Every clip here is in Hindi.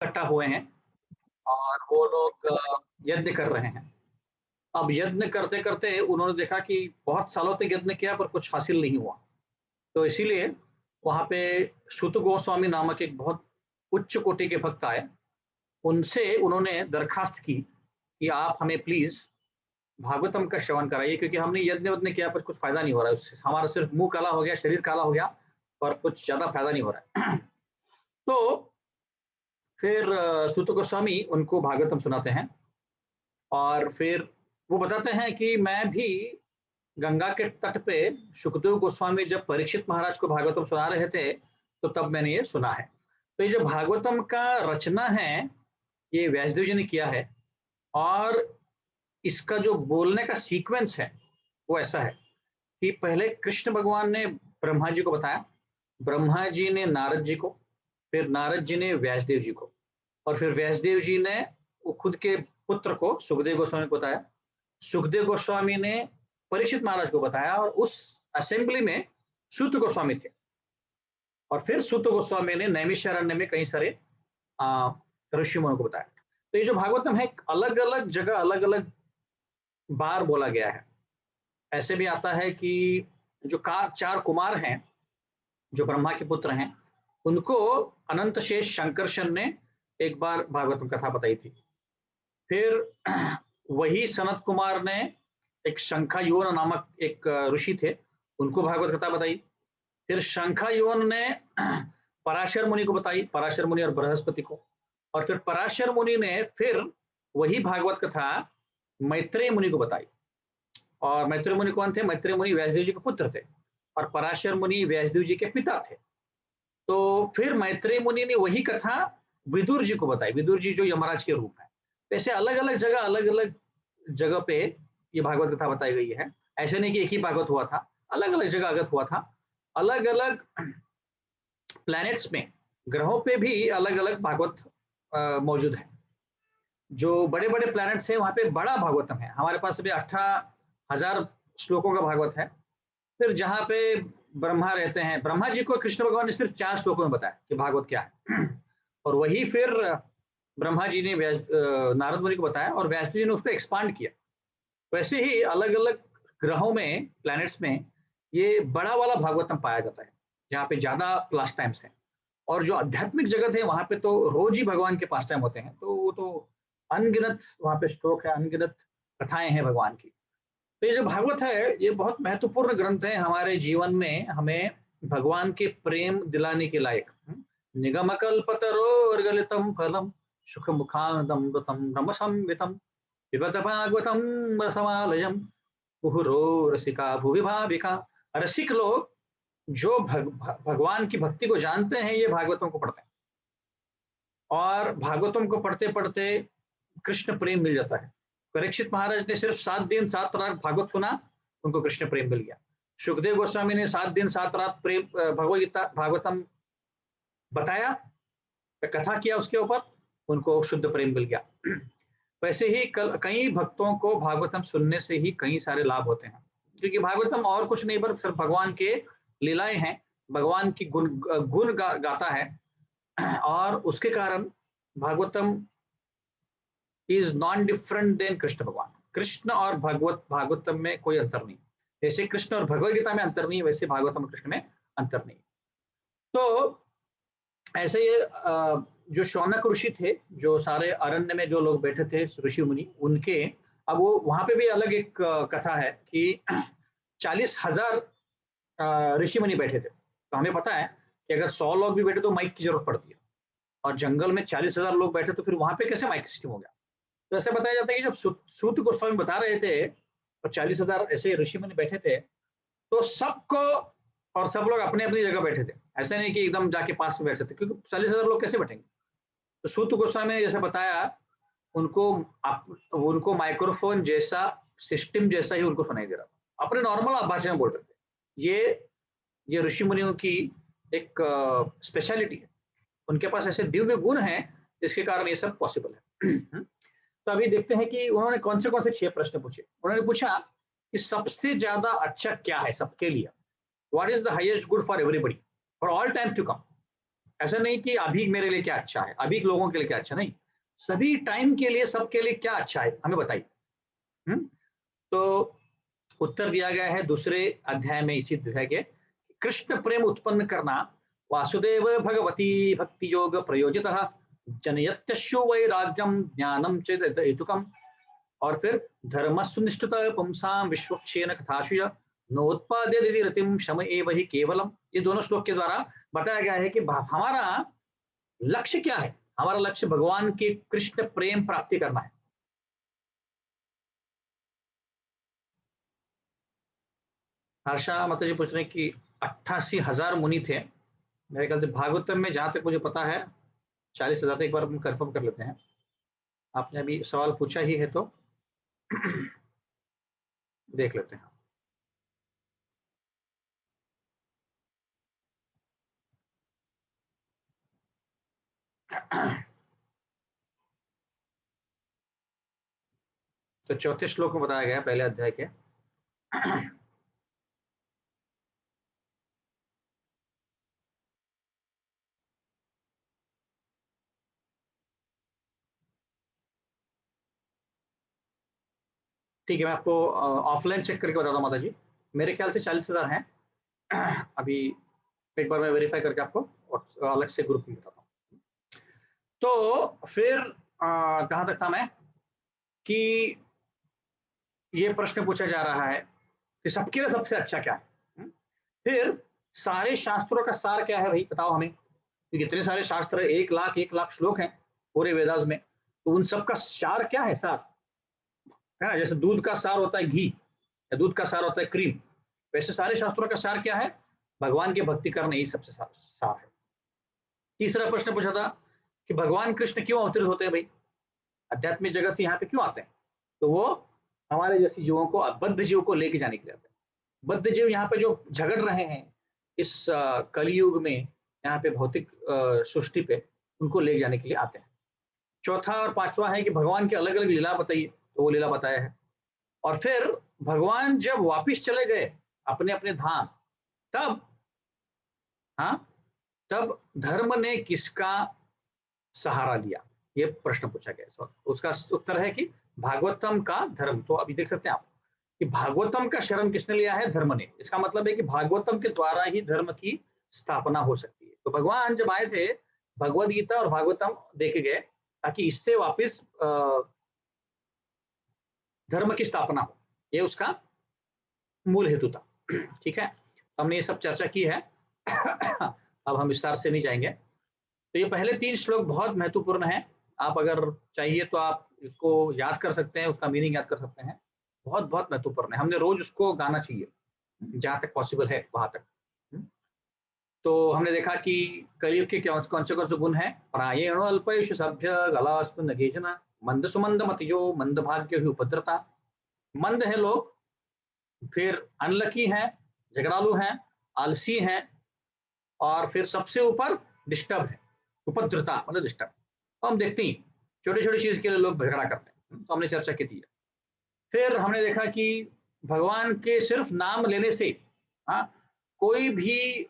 इकट्ठा हुए हैं और वो लोग यज्ञ कर रहे हैं। अब यज्ञ करते करते उन्होंने देखा कि बहुत सालों तक यज्ञ किया पर कुछ हासिल नहीं हुआ, तो इसीलिए वहां पे सूत गोस्वामी नामक एक बहुत उच्च कोटि के भक्त आए। उनसे उन्होंने दरखास्त की कि आप हमें प्लीज भागवतम का श्रवण कराइए, क्योंकि हमने यज्ञ वज्ञ किया पर कुछ फायदा नहीं हो रहा है उससे, हमारा सिर्फ मुंह काला हो गया, शरीर काला हो गया, पर कुछ ज्यादा फायदा नहीं हो रहा है। तो फिर सूत गोस्वामी उनको भागवतम सुनाते हैं और फिर वो बताते हैं कि मैं भी गंगा के तट पे सुखदेव गोस्वामी जब परीक्षित महाराज को भागवतम सुना रहे थे तो तब मैंने ये सुना है। तो ये जो भागवतम का रचना है ये व्यासदेव जी ने किया है, और इसका जो बोलने का सीक्वेंस है वो ऐसा है कि पहले कृष्ण भगवान ने ब्रह्मा जी को बताया, ब्रह्मा जी ने नारद जी को, फिर नारद जी ने व्यासदेव जी को, और फिर व्यासदेव जी ने वो खुद के पुत्र को सुखदेव गोस्वामी को बताया, सुखदेव गोस्वामी ने परीक्षित महाराज को बताया, और उस असेंबली में सूत गोस्वामी थे, और फिर सूत गोस्वामी ने नैमिषारण्य में कई सारे ऋषि मुनियों को बताया। तो ये जो भागवतम है अलग अलग जगह अलग अलग बार बोला गया है। ऐसे भी आता है कि जो चार कुमार हैं जो ब्रह्मा के पुत्र हैं, उनको अनंत शेष शंकरशन ने एक बार भागवतम कथा बताई थी। फिर वही सनत कुमार ने एक शंखायुवन नामक एक ऋषि थे, उनको भागवत कथा बताई। फिर शंखायुवन ने पराशर मुनि को बताई, पराशर मुनि और बृहस्पति को, और फिर पराशर मुनि ने फिर वही भागवत कथा मैत्रेय मुनि को बताई। और मैत्रेय मुनि कौन थे? मैत्रेय मुनि व्यासदेव जी के पुत्र थे और पराशर मुनि व्यासदेव जी के पिता थे। तो फिर मैत्रेय मुनि ने वही कथा विदुर जी को बताई, विदुर जी जो यमराज के रूप है। ऐसे अलग अलग जगह पे ये भागवत कथा बताई गई है। ऐसे नहीं कि एक ही भागवत हुआ था, अलग अलग जगह आगत हुआ था। अलग अलग प्लैनेट्स में, ग्रहों पे भी अलग अलग भागवत मौजूद है। जो बड़े बड़े प्लैनेट्स हैं वहां पे बड़ा भागवतम है। हमारे पास अभी 18,000 श्लोकों का भागवत है। फिर जहाँ पे ब्रह्मा रहते हैं, ब्रह्मा जी को कृष्ण भगवान ने सिर्फ 4 श्लोकों में बताया कि भागवत क्या है। और वही फिर ब्रह्मा जी ने नारद मुनि को बताया और व्यास जी ने उसको एक्सपांड किया। वैसे ही अलग अलग ग्रहों में, प्लैनेट्स में ये बड़ा वाला भागवतम पाया जाता है, जहाँ पे ज्यादा पास टाइम्स है। और जो आध्यात्मिक जगत है वहां पे तो रोज ही भगवान के पास टाइम होते हैं, तो वो तो अनगिनत वहां पे श्लोक है, अनगिनत कथाएं हैं भगवान की। तो ये जो भागवत है ये बहुत महत्वपूर्ण ग्रंथ है हमारे जीवन में, हमें भगवान के प्रेम दिलाने के लायक। निगम कल्पतरोर्गलितम फलम सुख मुखानदम ब्रह्म संवितम पिबत भागवतम रसमालयम मुहुरो रसिका भुवि भाविका। रसिक लोग जो भगवान की भक्ति को जानते हैं ये भागवतों को पढ़ते हैं, और भागवतों को पढ़ते पढ़ते कृष्ण प्रेम मिल जाता है। परीक्षित महाराज ने सिर्फ 7 दिन 7 रात भागवत सुना, उनको कृष्ण प्रेम मिल गया। सुखदेव गोस्वामी ने 7 दिन 7 रात प्रेम भगवदगीता भागवतम बताया, कथा किया उसके ऊपर, उनको शुद्ध प्रेम मिल गया। वैसे ही कई भक्तों को भागवतम सुनने से ही कई सारे लाभ होते हैं, क्योंकि भागवतम और कुछ नहीं पर सिर्फ भगवान के लीलाएं हैं, भगवान की गुण गाता है। और उसके कारण Bhagavatam is non different than Krishna भगवान। कृष्ण और भागवतम में कोई अंतर नहीं। जैसे कृष्ण और भगवद गीता में अंतर नहीं, वैसे भागवतम और कृष्ण में अंतर नहीं। तो ऐसे ये जो शौनक ऋषि थे, जो सारे अरण्य में जो लोग बैठे थे ऋषि मुनि, उनके अब वो वहां पे भी अलग एक कथा है कि 40,000 ऋषि मुनि बैठे थे। तो हमें पता है कि अगर 100 लोग भी बैठे तो माइक की जरूरत पड़ती है, और जंगल में 40,000 लोग बैठे तो फिर वहां पे कैसे माइक सिस्टम हो गया? तो ऐसा बताया जाता है कि जब सूत गोस्वामी बता रहे थे और 40,000 ऐसे ऋषि मुनि बैठे थे, तो सबको, और सब लोग अपने अपनी जगह बैठे थे, ऐसे नहीं कि एकदम जाके पास में बैठ सकते, क्योंकि 40,000 लोग कैसे बैठेंगे? तो सूत गोस्वामी ने जैसे बताया, उनको माइक्रोफोन जैसा सिस्टम जैसा ही उनको सुनाई दे रहा था, अपने नॉर्मल भाषा में बोल रहे थे। ये ऋषि मुनियों की एक स्पेशलिटी है, उनके पास ऐसे दिव्य गुण हैं जिसके कारण ये सब पॉसिबल है। तो अभी देखते हैं कि उन्होंने कौन से 6 प्रश्न पूछे। उन्होंने पूछा कि सबसे ज्यादा अच्छा क्या है सबके लिए, what is the highest good for everybody for all time to come. ऐसा नहीं कि अभी मेरे लिए क्या अच्छा है, अभी के लोगों के लिए क्या अच्छा, नहीं, सभी टाइम के लिए, सबके लिए क्या अच्छा है हमें बताइए। हम्म? तो उत्तर दिया गया है दूसरे अध्याय में इसी अध्याय के, कृष्ण प्रेम उत्पन्न करना, वासुदेव भगवती भक्ति योग प्रयोजित, जनयत्यशु वैराग्यम ज्ञानम चेत हेतुकम, और फिर धर्म सुनिष्ठुत पुंसाम विश्वक्षेण कथाशुय नोत्पाद्य रतिम शम एव ही केवलम। ये दोनों श्लोक के द्वारा बताया गया है कि हमारा लक्ष्य क्या है, हमारा लक्ष्य भगवान के कृष्ण प्रेम प्राप्ति करना है। हर्षा माता जी पूछ रहे हैं कि 88,000 मुनि थे मेरे ख्याल से भागवतम में, जहां तक मुझे पता है 40,000, एक बार हम कंफर्म कर लेते हैं। आपने अभी सवाल पूछा ही है तो देख लेते हैं। तो चौथे श्लोक में बताया गया है पहले अध्याय के। ठीक है, मैं आपको ऑफलाइन चेक करके बताता हूँ माता जी। मेरे ख्याल से 40,000 हैं। अभी एक बार मैं वेरीफाई करके आपको और अलग से ग्रुप में बताता हूँ। तो फिर कहाँ तक था मैं, कि ये प्रश्न पूछा जा रहा है कि सबके लिए सबसे अच्छा क्या है। फिर सारे शास्त्रों का सार क्या है भाई, बताओ हमें, क्योंकि इतने सारे शास्त्र, 1 लाख श्लोक हैं पूरे वेदास में, तो उन सब का सार क्या है, सार है ना, जैसे दूध का सार होता है घी, या दूध का सार होता है क्रीम, वैसे सारे शास्त्रों का सार क्या है, भगवान की भक्ति करना, यही सबसे सार है। तीसरा प्रश्न पूछा था कि भगवान कृष्ण क्यों अवतरित होते हैं भाई, आध्यात्मिक जगत से यहाँ पे क्यों आते हैं, तो वो हमारे जैसे जीवों को, बद्ध जीव को लेके जाने के लिए आते हैं। बद्ध जीव यहाँ पे जो झगड़ रहे हैं इस कलयुग में, यहाँ पे भौतिक सृष्टि पे, उनको ले जाने के लिए आते हैं। चौथा और पांचवा है कि भगवान की अलग अलग लीला बताइए, तो वो लीला बताया है। और फिर भगवान जब वापिस चले गए अपने अपने धाम, तब, हाँ, तब धर्म ने किसका सहारा लिया, ये प्रश्न पूछा गया। उसका उत्तर है कि भागवतम का धर्म। तो अभी देख सकते हैं आप कि भागवतम का शरण किसने लिया है, धर्म ने। इसका मतलब है कि भागवतम के द्वारा ही धर्म की स्थापना हो सकती है। तो भगवान जब आए थे, भगवद गीता और भागवतम देखे गए ताकि इससे वापिस धर्म की स्थापना हो, ये उसका मूल हेतु था। ठीक है, हमने ये सब चर्चा की है। अब हम विस्तार से नहीं जाएंगे। तो ये पहले 3 श्लोक बहुत महत्वपूर्ण हैं। आप अगर चाहिए तो आप इसको याद कर सकते हैं, उसका मीनिंग याद कर सकते हैं। बहुत बहुत महत्वपूर्ण है, हमने रोज उसको गाना चाहिए जहां तक पॉसिबल है वहां तक। तो हमने देखा कि कलयुग के कौन से गुण है, प्रायेण अल्पेषु सभ्य गलास्तु नगेजना मंद सुमंद मतियो मंद भाग्य ही उपद्रता। मंद है लोग, फिर अनलकी हैं, झगड़ालू हैं, आलसी हैं, और फिर सबसे ऊपर डिस्टर्ब है, उपद्रता मतलब डिस्टर्ब। तो हम देखते हैं छोटी छोटी चीज के लिए लोग झगड़ा करते हैं, तो हमने चर्चा की थी। फिर हमने देखा कि भगवान के सिर्फ नाम लेने से, हाँ, कोई भी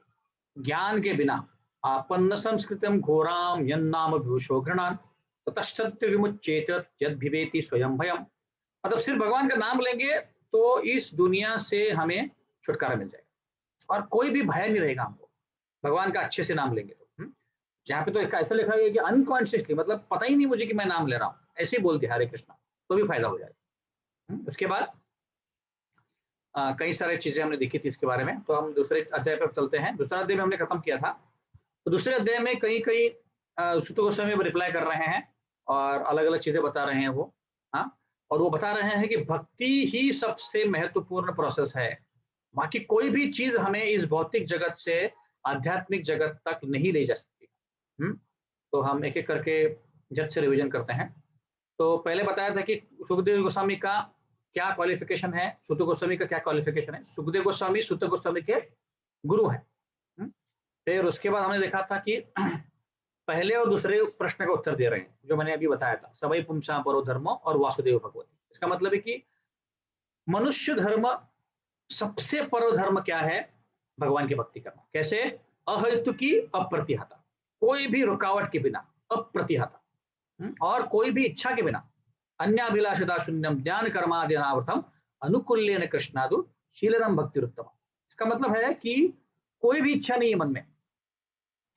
ज्ञान के बिना, आपन्न संस्कृतम घोराम यन्नाम विभूषो घृणान ततश्चत्य विमुच्येत यद भिवेति स्वयं भयम। मतलब सिर्फ भगवान का नाम लेंगे तो इस दुनिया से हमें छुटकारा मिल जाएगा, और कोई भी भय नहीं रहेगा हमको, भगवान का अच्छे से नाम लेंगे तो। जहाँ पे तो ऐसा लिखा गया कि अनकॉन्शियसली, मतलब पता ही नहीं मुझे कि मैं नाम ले रहा हूँ, ऐसे ही बोलते हरे कृष्णा, तो भी फायदा हो जाएगा। उसके बाद कई सारी चीजें हमने देखी थी इसके बारे में, तो हम दूसरे अध्याय पर चलते हैं। दूसरा अध्याय में हमने खत्म किया था। तो दूसरे अध्याय में कई कई सुत गोस्वामी रिप्लाई कर रहे हैं और अलग अलग चीजें बता रहे हैं वो, हाँ, और वो बता रहे हैं कि भक्ति ही सबसे महत्वपूर्ण प्रोसेस है, बाकी कोई भी चीज हमें इस भौतिक जगत से आध्यात्मिक जगत तक नहीं ले जा सकती। तो हम एक एक करके जट से रिवीजन करते हैं। तो पहले बताया था कि सुखदेव गोस्वामी का क्या क्वालिफिकेशन है, सुत गोस्वामी का क्या क्वालिफिकेशन है। सुखदेव गोस्वामी सुत गोस्वामी के गुरु हैं। फिर उसके बाद हमने देखा था कि पहले और दूसरे प्रश्न का उत्तर दे रहे हैं, जो मैंने अभी बताया था, सवै पुंसा परो धर्म और वासुदेव भगवती। इसका मतलब है कि मनुष्य धर्म, सबसे परो धर्म क्या है, भगवान की भक्ति करना। कैसे, अहेतु की अप्रतिहता, कोई भी रुकावट के बिना, अप्रतिहत, और कोई भी इच्छा के बिना, अन्याभिलाषता शून्यम ज्ञान कर्माद्यनावृतम अनुकूल्येन कृष्णादु शीलरम भक्तिरुत्तम। इसका मतलब है कि कोई भी इच्छा नहीं है मन में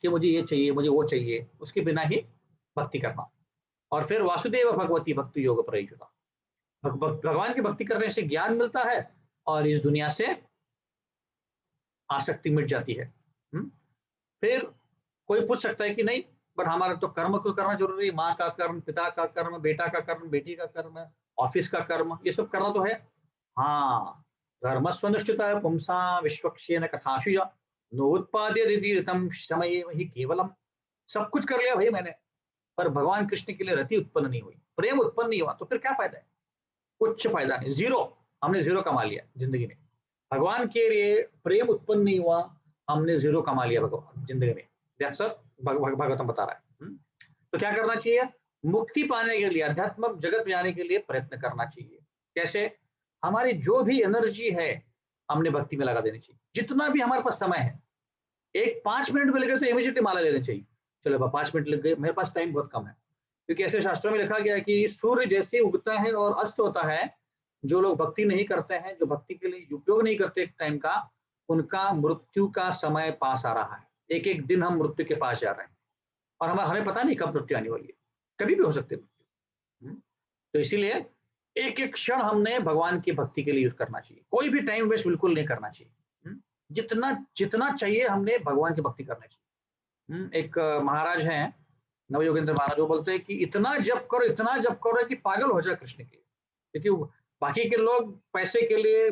कि मुझे ये चाहिए, मुझे वो चाहिए, उसके बिना ही भक्ति करना। और फिर वासुदेव भगवती भक्ति योग प्रयुज्यता, भगवान की भक्ति करने से ज्ञान मिलता है और इस दुनिया से आसक्ति मिट जाती है। फिर कोई पूछ सकता है कि नहीं, बट हमारा तो कर्म को करना जरूरी है, माँ का कर्म, पिता का कर्म, बेटा का कर्म, बेटी का कर्म, ऑफिस का कर्म, ये सब करना तो है। हाँ, धर्म स्वनुष्ठिता है पुंसा विश्वक्षेन कथाशुया नोत्पाद्य तीर्थम श्रमयेव हि केवलम। सब कुछ कर लिया भाई मैंने, पर भगवान कृष्ण के लिए रति उत्पन्न नहीं हुई, प्रेम उत्पन्न नहीं हुआ, तो फिर क्या फायदा है? कुछ फायदा नहीं, जीरो। हमने जीरो कमा लिया जिंदगी में। भगवान के लिए प्रेम उत्पन्न नहीं हुआ, हमने जीरो कमा लिया भगवान जिंदगी में। दैट्स व्हाट भागवतम बता रहा है। तो क्या करना चाहिए? मुक्ति पाने के लिए, अध्यात्म जगत में जाने के लिए प्रयत्न करना चाहिए। कैसे? हमारी जो भी एनर्जी है हमने भक्ति में लगा देनी चाहिए। जितना भी हमारे पास समय है, एक 5 मिनट मिल गए तो इमीडिएटली माला लेनी चाहिए। चलो 5 मिनट लग गए, मेरे पास टाइम बहुत कम है, क्योंकि ऐसे शास्त्रों में लिखा गया है कि सूर्य जैसे उगता है और अस्त होता है, जो लोग भक्ति नहीं करते हैं, जो भक्ति के लिए उपयोग नहीं करते टाइम का, उनका मृत्यु का समय पास आ रहा है। एक एक दिन हम मृत्यु के पास जा रहे हैं और हमें पता नहीं कब मृत्यु आने वाली है, कभी भी हो सकती है मृत्यु। तो इसीलिए एक एक क्षण हमने भगवान की भक्ति के लिए यूज करना चाहिए, कोई भी टाइम वेस्ट बिल्कुल नहीं करना चाहिए। जितना जितना चाहिए हमने भगवान की भक्ति करना चाहिए। एक महाराज हैं नवयोगेंद्र महाराज, वो बोलते हैं कि इतना जप करो, इतना जप करो कि पागल हो जाए कृष्ण के लिए। क्योंकि बाकी के लोग पैसे के लिए,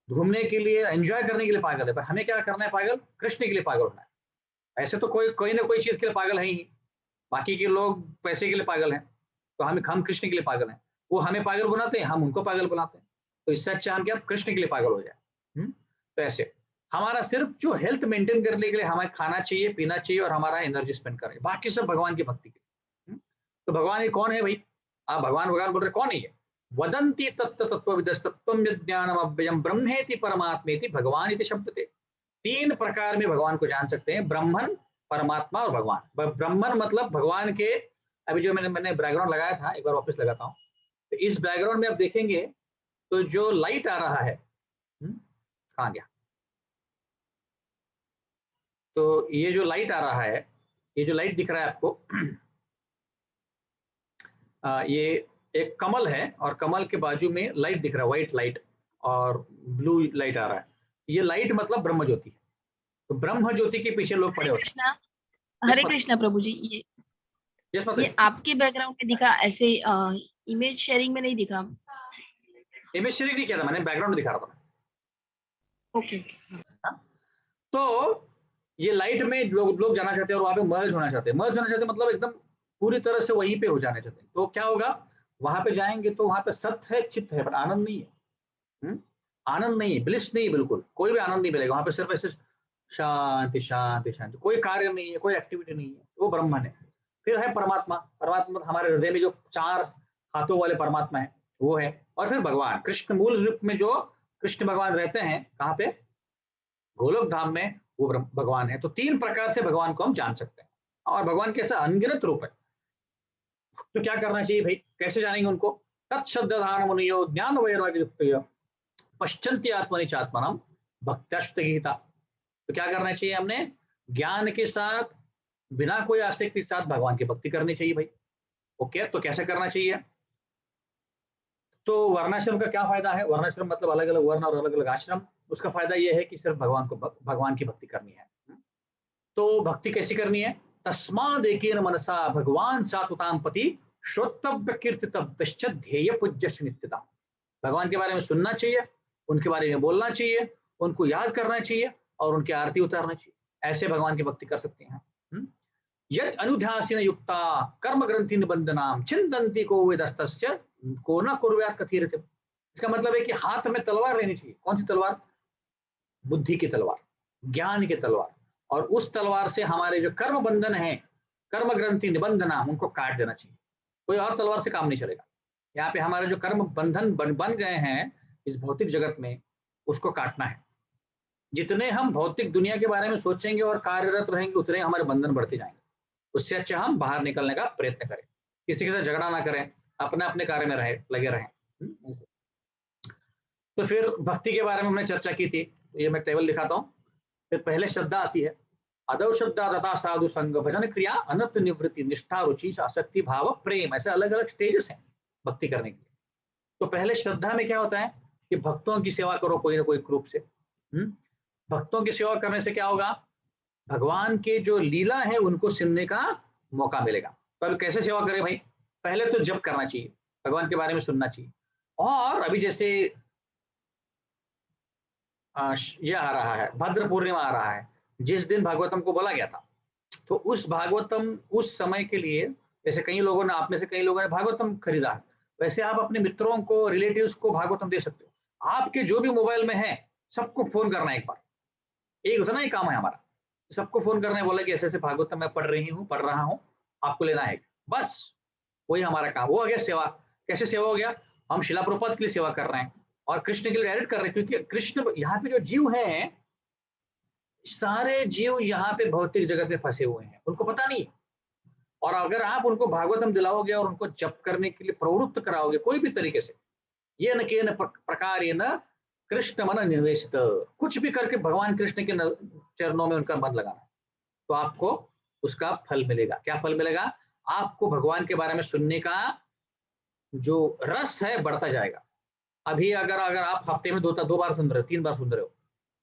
घूमने के लिए, एंजॉय करने के लिए पागल है, पर हमें क्या करना है? पागल कृष्ण के लिए पागल होना है। ऐसे तो कोई ना कोई चीज के लिए पागल है ही। बाकी के लोग पैसे के लिए पागल हैं, तो हम कृष्ण के लिए पागल हैं। वो हमें पागल बनाते हैं, हम उनको पागल बनाते हैं। तो इससे अच्छा हम क्या कृष्ण के लिए पागल हो जाए। तो ऐसे हमारा सिर्फ जो हेल्थ मेंटेन करने के लिए हमें खाना चाहिए, पीना चाहिए और हमारा एनर्जी स्पेंड करें, बाकी सब भगवान की भक्ति के लिए। तो भगवान ये कौन है भाई? आप भगवान बोल रहे, कौन है ये? वदंती तत्व तत्वविदस्तत्वम ज्ञानम अव्ययम ब्रह्मेति परमात्मेति भगवान इति शब्दते। 3 प्रकार में भगवान को जान सकते हैं, ब्रह्मन, परमात्मा और भगवान। ब्रह्मन मतलब भगवान के, अभी जो मैंने बैकग्राउंड लगाया था, एक बार वापस लगाता हूँ। तो इस बैकग्राउंड में आप देखेंगे तो जो लाइट आ रहा है, कहाँ गया? तो ये जो लाइट आ रहा है, ये जो लाइट दिख रहा है आपको, ये एक कमल है और कमल के बाजू में लाइट दिख रहा है, व्हाइट लाइट और ब्लू लाइट आ रहा है। ये लाइट मतलब ब्रह्म ज्योति है। तो ब्रह्म ज्योति के पीछे लोग पड़े होते हैं। हरे कृष्णा प्रभु जी, ये आपके बैकग्राउंड में दिखा, ऐसे इमेज शेयरिंग में नहीं दिखा। इमेज शेयरिंग नहीं किया था मैंने, बैकग्राउंड दिखा रहा था। ओके। तो ये लाइट में लोग जाना चाहते हैं और वहां पे मर्ज होना चाहते हैं। मर्ज होना चाहते हैं मतलब एकदम पूरी तरह से वहीं पे हो जाना चाहते हैं। तो क्या होगा? वहां पे जाएंगे तो वहां पे सत्य है, चित्त है, पर आनंद नहीं है। आनंद नहीं है, ब्लिस नहीं है, बिल्कुल कोई भी आनंद नहीं मिलेगा वहां पे। सिर्फ ऐसे शांति शांति शांति, कोई कार्य नहीं है, कोई एक्टिविटी नहीं है, वो ब्रह्मन है। फिर है परमात्मा। परमात्मा हमारे हृदय में जो 4 हाथों वाले परमात्मा है, वो है। और फिर भगवान कृष्ण, मूल रूप में जो कृष्ण भगवान रहते हैं, कहाँ पे? गोलोक धाम में, वो भगवान है। तो 3 प्रकार से भगवान को हम जान सकते हैं और भगवान के ऐसा अनगिनत रूप है। तो क्या करना चाहिए भाई? कैसे जानेंगे उनको? तत्शब्दान मुनियो ज्ञान वैराग्य युक्तया पश्चन्ति आत्मनि चात्मनाम भक्त्याश्रित गीता। तो क्या करना चाहिए? हमने ज्ञान के साथ, बिना कोई आसक्ति के साथ भगवान की भक्ति करनी चाहिए भाई। ओके, तो कैसे करना चाहिए? तो वर्णाश्रम का क्या फायदा है? वर्णाश्रम मतलब अलग अलग वर्ण और अलग अलग आश्रम। उसका फायदा यह है कि सिर्फ भगवान की भक्ति करनी है। तो भक्ति कैसी करनी है? तस्मादेकेन मनसा भगवान सात्वताम पति श्रोतव्य कीर्तितव्यश्च ध्येय पूज्यश्च नित्यता। भगवान के बारे में सुनना चाहिए, उनके बारे में बोलना चाहिए, उनको याद करना चाहिए और उनकी आरती उतारना चाहिए। ऐसे भगवान की भक्ति कर सकते हैं। यद अनुध्यासीन युक्ता कर्म ग्रंथि निबंधनाम चिंतन्ति को वेदस्तस्य को न कुर्यात् कथीरते। इसका मतलब है कि हाथ में तलवार लेनी चाहिए। कौन सी तलवार? बुद्धि की तलवार, ज्ञान की तलवार। और उस तलवार से हमारे जो कर्म बंधन है, कर्म ग्रंथि निबंधनाम, उनको काट देना चाहिए। कोई और तलवार से काम नहीं चलेगा। यहाँ पे हमारे जो कर्म बंधन बन गए हैं इस भौतिक जगत में, उसको काटना है। जितने हम भौतिक दुनिया के बारे में सोचेंगे और कार्यरत रहेंगे, उतने हमारे बंधन बढ़ते जाएंगे। उससे अच्छा हम बाहर निकलने का प्रयत्न करें, किसी के साथ झगड़ा ना करें, अपने अपने कार्य में लगे रहें। तो फिर भक्ति के बारे में हमने चर्चा की थी, ये मैं टेबल दिखाता हूँ। फिर पहले श्रद्धा आती है, अदव श्रद्धा तथा साधु संग भजन क्रिया अनर्थ निवृत्ति निष्ठा रुचि आसक्ति भाव प्रेम, ऐसे अलग अलग स्टेजेस हैं भक्ति करने के लिए। तो पहले श्रद्धा में क्या होता है कि भक्तों की सेवा करो कोई ना कोई रूप से। भक्तों की सेवा करने से क्या होगा, भगवान के जो लीला है उनको सुनने का मौका मिलेगा। तो अभी कैसे सेवा करें भाई, पहले तो जप करना चाहिए, भगवान के बारे में सुनना चाहिए। और अभी जैसे ये आ रहा है, भद्र पूर्णिमा आ रहा है, जिस दिन भागवतम को बोला गया था, तो उस भागवतम उस समय के लिए, जैसे कई लोगों ने, आप में से कई लोगों ने भागवतम खरीदा है, वैसे आप अपने मित्रों को, रिलेटिव्स को भागवतम दे सकते हो। आपके जो भी मोबाइल में है सबको फोन करना है एक बार, एक उतना ही काम है हमारा, सबको फोन करना है, बोला कि ऐसे ऐसे भागवतम मैं पढ़ रहा हूँ, आपको लेना है, बस वही हमारा काम। वो हो गया सेवा। कैसे सेवा हो गया, हम शिला प्रभुपाद के लिए सेवा कर रहे हैं और कृष्ण के लिए डायरेक्ट कर रहे हैं, क्योंकि कृष्ण यहाँ पे जो जीव हैं, सारे जीव यहाँ पे भौतिक जगत में फंसे हुए हैं, उनको पता नहीं। और अगर आप उनको भागवतम दिलाओगे और उनको जप करने के लिए प्रवृत्त कराओगे कोई भी तरीके से, ये न के न प्रकार ये न कृष्ण मन निवेशित, कुछ भी करके भगवान कृष्ण के चरणों में उनका मन लगाना, तो आपको उसका फल मिलेगा। क्या फल मिलेगा, आपको भगवान के बारे में सुनने का जो रस है बढ़ता जाएगा। अभी अगर आप हफ्ते में दो बार सुन रहे हो, 3 बार सुन रहे हो,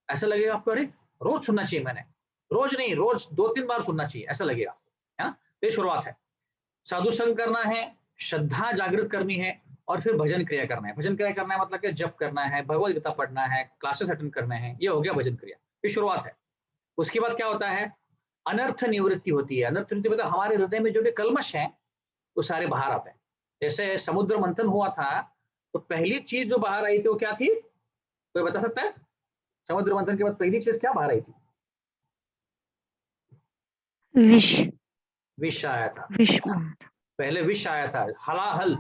ऐसा लगेगा आपको अरे रोज सुनना चाहिए, मैंने रोज नहीं, रोज 2-3 बार सुनना चाहिए, ऐसा लगेगा, है ना। ये शुरुआत है। साधु संग करना है, श्रद्धा जागृत करनी है, और फिर भजन क्रिया करना है। भजन क्रिया करना है मतलब कि जप करना है, भगवद गीता पढ़ना है, क्लासेस अटेंड करने हैं, ये हो गया भजन क्रिया, ये शुरुआत है। उसके बाद क्या होता है, अनर्थ निवृत्ति होती है। अनर्थ निवृत्ति मतलब हमारे हृदय में जो भी कलमश है वो सारे बाहर आते हैं। जैसे समुद्र मंथन हुआ था, तो पहली चीज जो बाहर आई थी वो क्या थी, कोई बता सकता है? समुद्र मंथन के बाद पहली चीज क्या बाहर आई थी? विष। विष आया था। विष पहले विष आया था, हलाहल,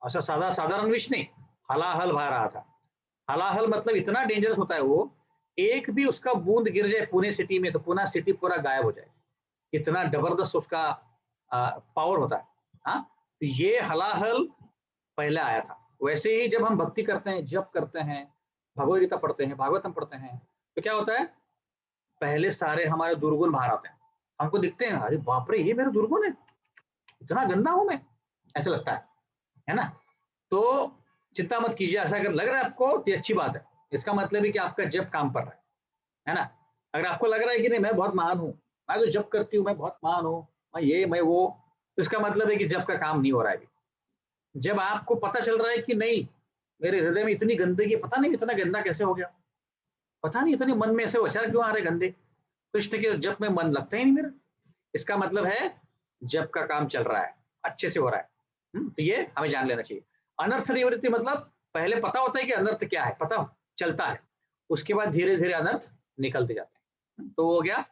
ऐसा साधारण विष नहीं, हलाहल बाहर आया था। हलाहल मतलब इतना डेंजरस होता है वो, एक भी उसका बूंद गिर जाए पुणे सिटी में तो पुणे सिटी पूरा गायब हो जाए, इतना जबरदस्त उसका पावर होता है। हाँ, तो ये हलाहल पहले आया था। वैसे ही जब हम भक्ति करते हैं, जप करते हैं, भगवद गीता पढ़ते हैं, भागवतम पढ़ते हैं, तो क्या होता है, पहले सारे हमारे दुर्गुण बाहर आते हैं, हमको दिखते हैं, अरे बाप रे ये मेरा दुर्गुण है, इतना गंदा हूं मैं, ऐसा लगता है ना। तो चिंता मत कीजिए, ऐसा अगर लग रहा है आपको तो अच्छी बात है, इसका मतलब है कि आपका जप काम कर रहा है ना। अगर आपको लग रहा है कि नहीं मैं बहुत महान हूँ, मैं तो जप करती हूँ, मैं बहुत महान हूँ, मैं ये मैं वो, तो इसका मतलब है कि जप का काम नहीं हो रहा है अभी। जब आपको पता चल रहा है कि नहीं मेरे हृदय में इतनी गंदगी, पता नहीं इतना गंदा कैसे हो गया, पता नहीं इतनी मन में ऐसे विचार क्यों आ रहे गंदे, कृष्ण के जप में मन लगता ही नहीं मेरा, इसका मतलब है जप का काम चल रहा है, अच्छे से हो रहा है। तो ये हमें जान लेना चाहिए। अनर्थ निवृत्ति मतलब पहले पता होता है कि अनर्थ क्या है, पता चलता है, उसके बाद धीरे धीरे अनर्थ निकलते जाते हैं। तो हो गया,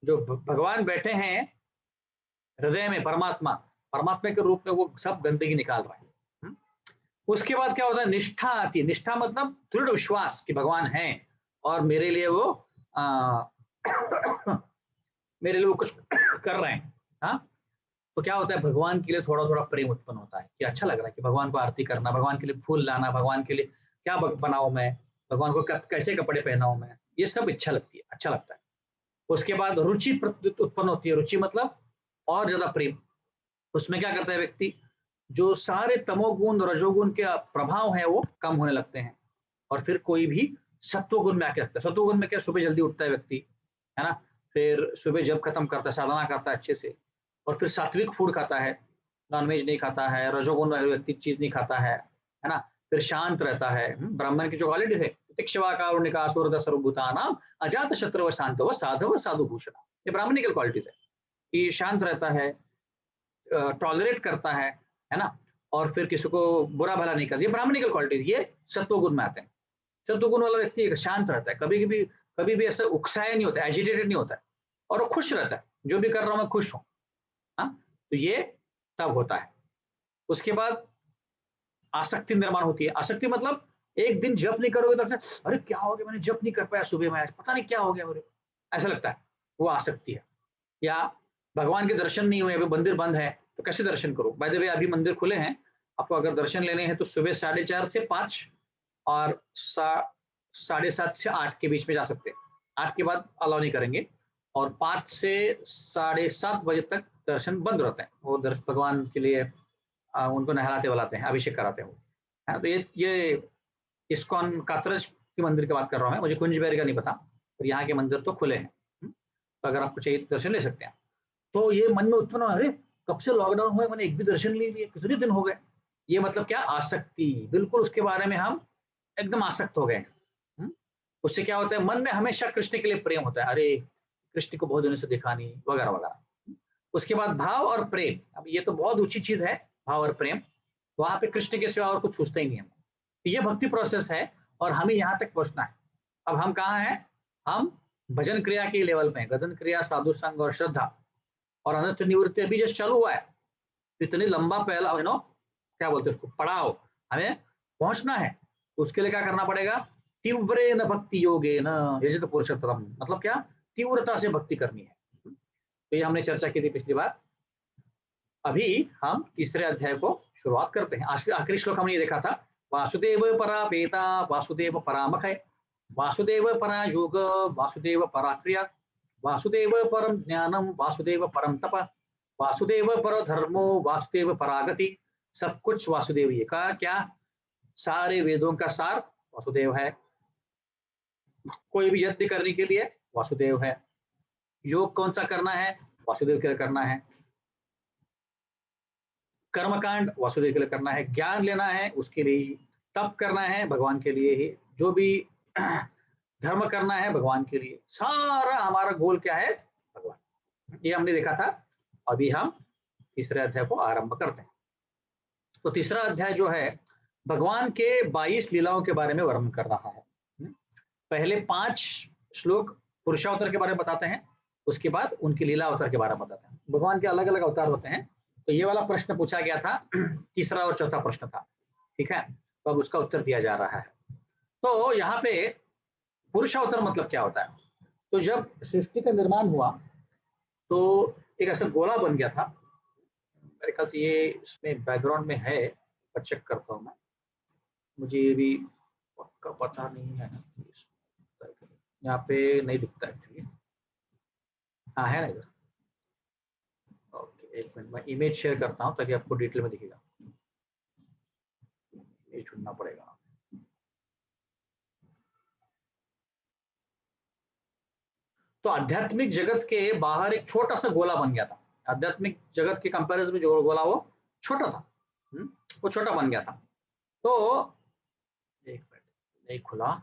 जो भगवान बैठे हैं हृदय में, परमात्मा के रूप में वो सब गंदगी निकाल रहा है। उसके बाद क्या होता है, निष्ठा आती है। निष्ठा मतलब दृढ़ विश्वास कि भगवान है और मेरे लिए वो मेरे लिए वो कुछ कर रहे हैं। हाँ, तो क्या होता है, भगवान के लिए थोड़ा थोड़ा प्रेम उत्पन्न होता है कि अच्छा लग रहा है कि भगवान को आरती करना, भगवान के लिए फूल लाना, भगवान के लिए क्या बनाऊं मैं, भगवान को कैसे कपड़े पहनाऊं मैं, ये सब इच्छा लगती है, अच्छा लगता है। उसके बाद रुचि उत्पन्न होती है। रुचि मतलब और ज्यादा प्रेम। उसमें क्या करता है व्यक्ति, जो सारे तमोगुण रजोगुण के प्रभाव है वो कम होने लगते हैं, और फिर कोई भी सत्वगुण में आके लगता है। सत्वगुण में क्या, सुबह जल्दी उठता है व्यक्ति, है ना, फिर सुबह जब खत्म करता है, साधना करता है अच्छे से, और फिर सात्विक फूड खाता है, नॉनवेज नहीं खाता है, रजोगुण वाले व्यक्ति चीज नहीं खाता है ना, फिर शांत रहता है। ब्राह्मण की जो क्वालिटीज है, तिक्षवा कारुणिका सूरद सर्वभूतानां अजात शत्रु शांतव साधव साधु भूषण, ये ब्राह्मणिकल क्वालिटीज है कि शांत रहता है, टॉलरेट करता है ना, और फिर किसी को बुरा भला नहीं करता, ये ब्राह्मणिकल क्वालिटीज, ये सत्वगुण में आते हैं। सत्वगुण वाला व्यक्ति शांत रहता है, कभी भी ऐसा उकसाया नहीं होता, एजिटेटेड नहीं होता है, और वो खुश रहता है, जो भी कर रहा हूं मैं खुश हूं। हाँ, तो ये तब होता है। उसके बाद आसक्ति निर्माण होती है। आसक्ति मतलब एक दिन जप नहीं करोगे तो अरे क्या हो गया, मैंने जप नहीं कर पाया सुबह में, पता नहीं क्या हो गया मुझे, ऐसा लगता है, वो आसक्ति है। या भगवान के दर्शन नहीं हुए, अभी मंदिर बंद है, तो कैसे दर्शन करो? बाय द वे अभी मंदिर खुले हैं, आपको अगर दर्शन लेने हैं तो सुबह 4:30 से 5 और 7:30 से 8 के बीच में जा सकते हैं। 8 के बाद अलाउ नहीं करेंगे और 5 से 7:30 बजे तक दर्शन बंद रहते हैं। वो भगवान के लिए उनको नहलाते वलाते हैं, अभिषेक कराते हैं वो, है ना? तो ये इस्कॉन कात्रज के मंदिर की बात कर रहा हूँ मैं, मुझे कुंज बिहारी का नहीं पता, पर यहाँ के मंदिर तो खुले हैं। तो अगर आपको चाहिए तो दर्शन ले सकते हैं। तो ये मन में उत्पन्न हुआ, अरे कब से लॉकडाउन हुआ, मैंने एक भी दर्शन नहीं लिए, कितने दिन हो गए। ये मतलब क्या? आसक्ति, बिल्कुल उसके बारे में हम एकदम आसक्त हो गए। उससे क्या होता है, मन में हमेशा कृष्ण के लिए प्रेम होता है, अरे कृष्ण को बहुत दिनों से देखा नहीं, वगैरह वगैरह। उसके बाद भाव और प्रेम, अब ये तो बहुत ऊंची चीज है, भाव और प्रेम। वहां पे कृष्ण के सिवा और कुछ सोचते ही नहीं हम। ये भक्ति प्रोसेस है और हमें यहाँ तक पहुंचना है। अब हम कहाँ हैं? हम भजन क्रिया के लेवल में, गदन क्रिया, साधु संग और श्रद्धा और अनर्थ निवृत्ति अभी जस्ट चालू हुआ है। इतनी लंबा पहला क्या बोलते हैं उसको, पड़ाव हमें पहुंचना है। उसके लिए क्या करना पड़ेगा? तीव्रेन भक्ति योगेन यजित पुरुषोत्तम, मतलब क्या? तीव्रता से भक्ति करनी है। तो ये हमने चर्चा की थी पिछली बार। अभी हम तीसरे अध्याय को शुरुआत करते हैं। आखिरी श्लोक हमने ये देखा था, वासुदेव परा पेता वासुदेव परामख, वासुदेव परा योग वासुदेव परा क्रिया, वासुदेव परम ज्ञानम वासुदेव परम तप, वासुदेव पर धर्मो वासुदेव परागति। सब कुछ वासुदेव ही का क्या? सारे वेदों का सार वासुदेव है। कोई भी यज्ञ करने के लिए वासुदेव है। योग कौन सा करना है? वासुदेव के लिए करना है। कर्मकांड वासुदेव के लिए करना है। ज्ञान लेना है उसके लिए ही। तप करना है भगवान के लिए ही। जो भी धर्म करना है भगवान के लिए। सारा हमारा गोल क्या है? भगवान। ये हमने देखा था। अभी हम तीसरे अध्याय को आरंभ करते हैं। तो तीसरा अध्याय जो है भगवान के 22 लीलाओं के बारे में वर्णन कर रहा है। पहले 5 श्लोक पुरुषावतार के बारे में बताते हैं, उसके बाद उनकी लीला अवतार के बारे में बताते हैं। भगवान के अलग अलग अवतार होते हैं। तो ये वाला प्रश्न पूछा गया था, तीसरा और चौथा प्रश्न था, ठीक है? तो अब उसका उत्तर दिया जा रहा है। तो यहाँ पे पुरुषावतार मतलब क्या होता है? तो जब सृष्टि का निर्माण हुआ तो एक ऐसा गोला बन गया था। मेरे ख्याल से ये इसमें बैकग्राउंड में है, पर चेक करता हूँ मैं, मुझे ये भी पक्का पता नहीं है। यहाँ पे नहीं दिखता एक्चुअली। हाँ है ना इधर। ओके, एक मिनट, मैं इमेज शेयर करता हूँ ताकि आपको डिटेल में दिखेगा। ये ढूंढना पड़ेगा। तो आध्यात्मिक जगत के बाहर एक छोटा सा गोला बन गया था। आध्यात्मिक जगत के कंपैरिजन में जो गोला वो छोटा था, वो छोटा बन गया था। तो एक मिनट, नहीं खुला।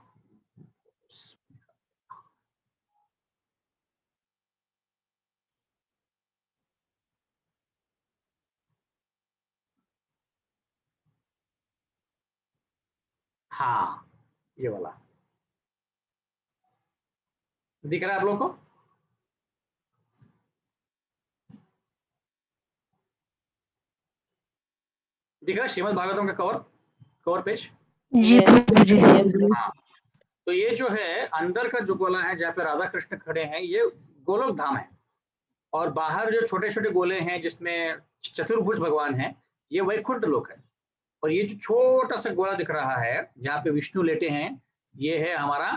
हाँ, ये वाला दिख रहा है आप लोगों को? दिख रहा है श्रीमद् भागवतम का कवर पेज? जी जी। हाँ, तो ये जो है अंदर का जो गोला है जहाँ पे राधा कृष्ण खड़े हैं, ये गोलोक धाम है। और बाहर जो छोटे छोटे गोले हैं जिसमें चतुर्भुज भगवान हैं, ये वैकुंठ लोक है। और ये जो छोटा सा गोला दिख रहा है जहाँ पे विष्णु लेटे हैं, ये है हमारा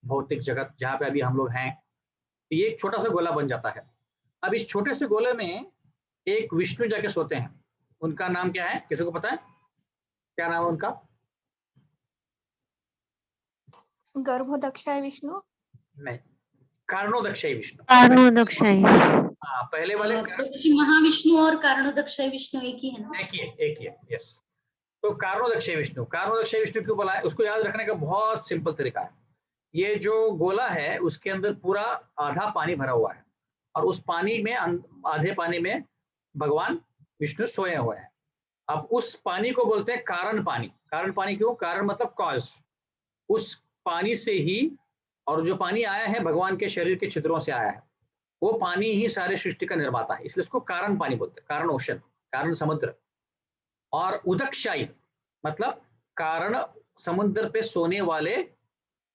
भौतिक जगत जहाँ पे अभी हम लोग हैं। तो ये एक छोटा सा गोला बन जाता है। अब इस छोटे से गोले में एक विष्णु जाके सोते हैं। उनका नाम क्या है? किसी को पता है क्या नाम है उनका? गर्भोदक्षाय विष्णु? नहीं, कारणोदक्षाय विष्णु। कारणोदक्षाय। हाँ, पहले वाले महाविष्णु और कारणोदक्षाय विष्णु एक ही है ना? एक ही है, यस। तो कारणोदक्षाय विष्णु, कारणोदक्षाय विष्णु क्यों बोला है? उसको याद रखने का बहुत सिंपल तरीका है। ये जो गोला है उसके अंदर पूरा आधा पानी भरा हुआ है और उस पानी में आधे पानी में भगवान विष्णु सोए हुए हैं। अब उस पानी को बोलते हैं कारण पानी। कारण पानी क्यों? कारण मतलब कॉज। उस पानी से ही, और जो पानी आया है भगवान के शरीर के छिद्रों से आया है, वो पानी ही सारे सृष्टि का निर्माता है, इसलिए उसको कारण पानी बोलते हैं। कारण ओशन, कारण समुद्र। और उदकशाही मतलब कारण समुद्र पे सोने वाले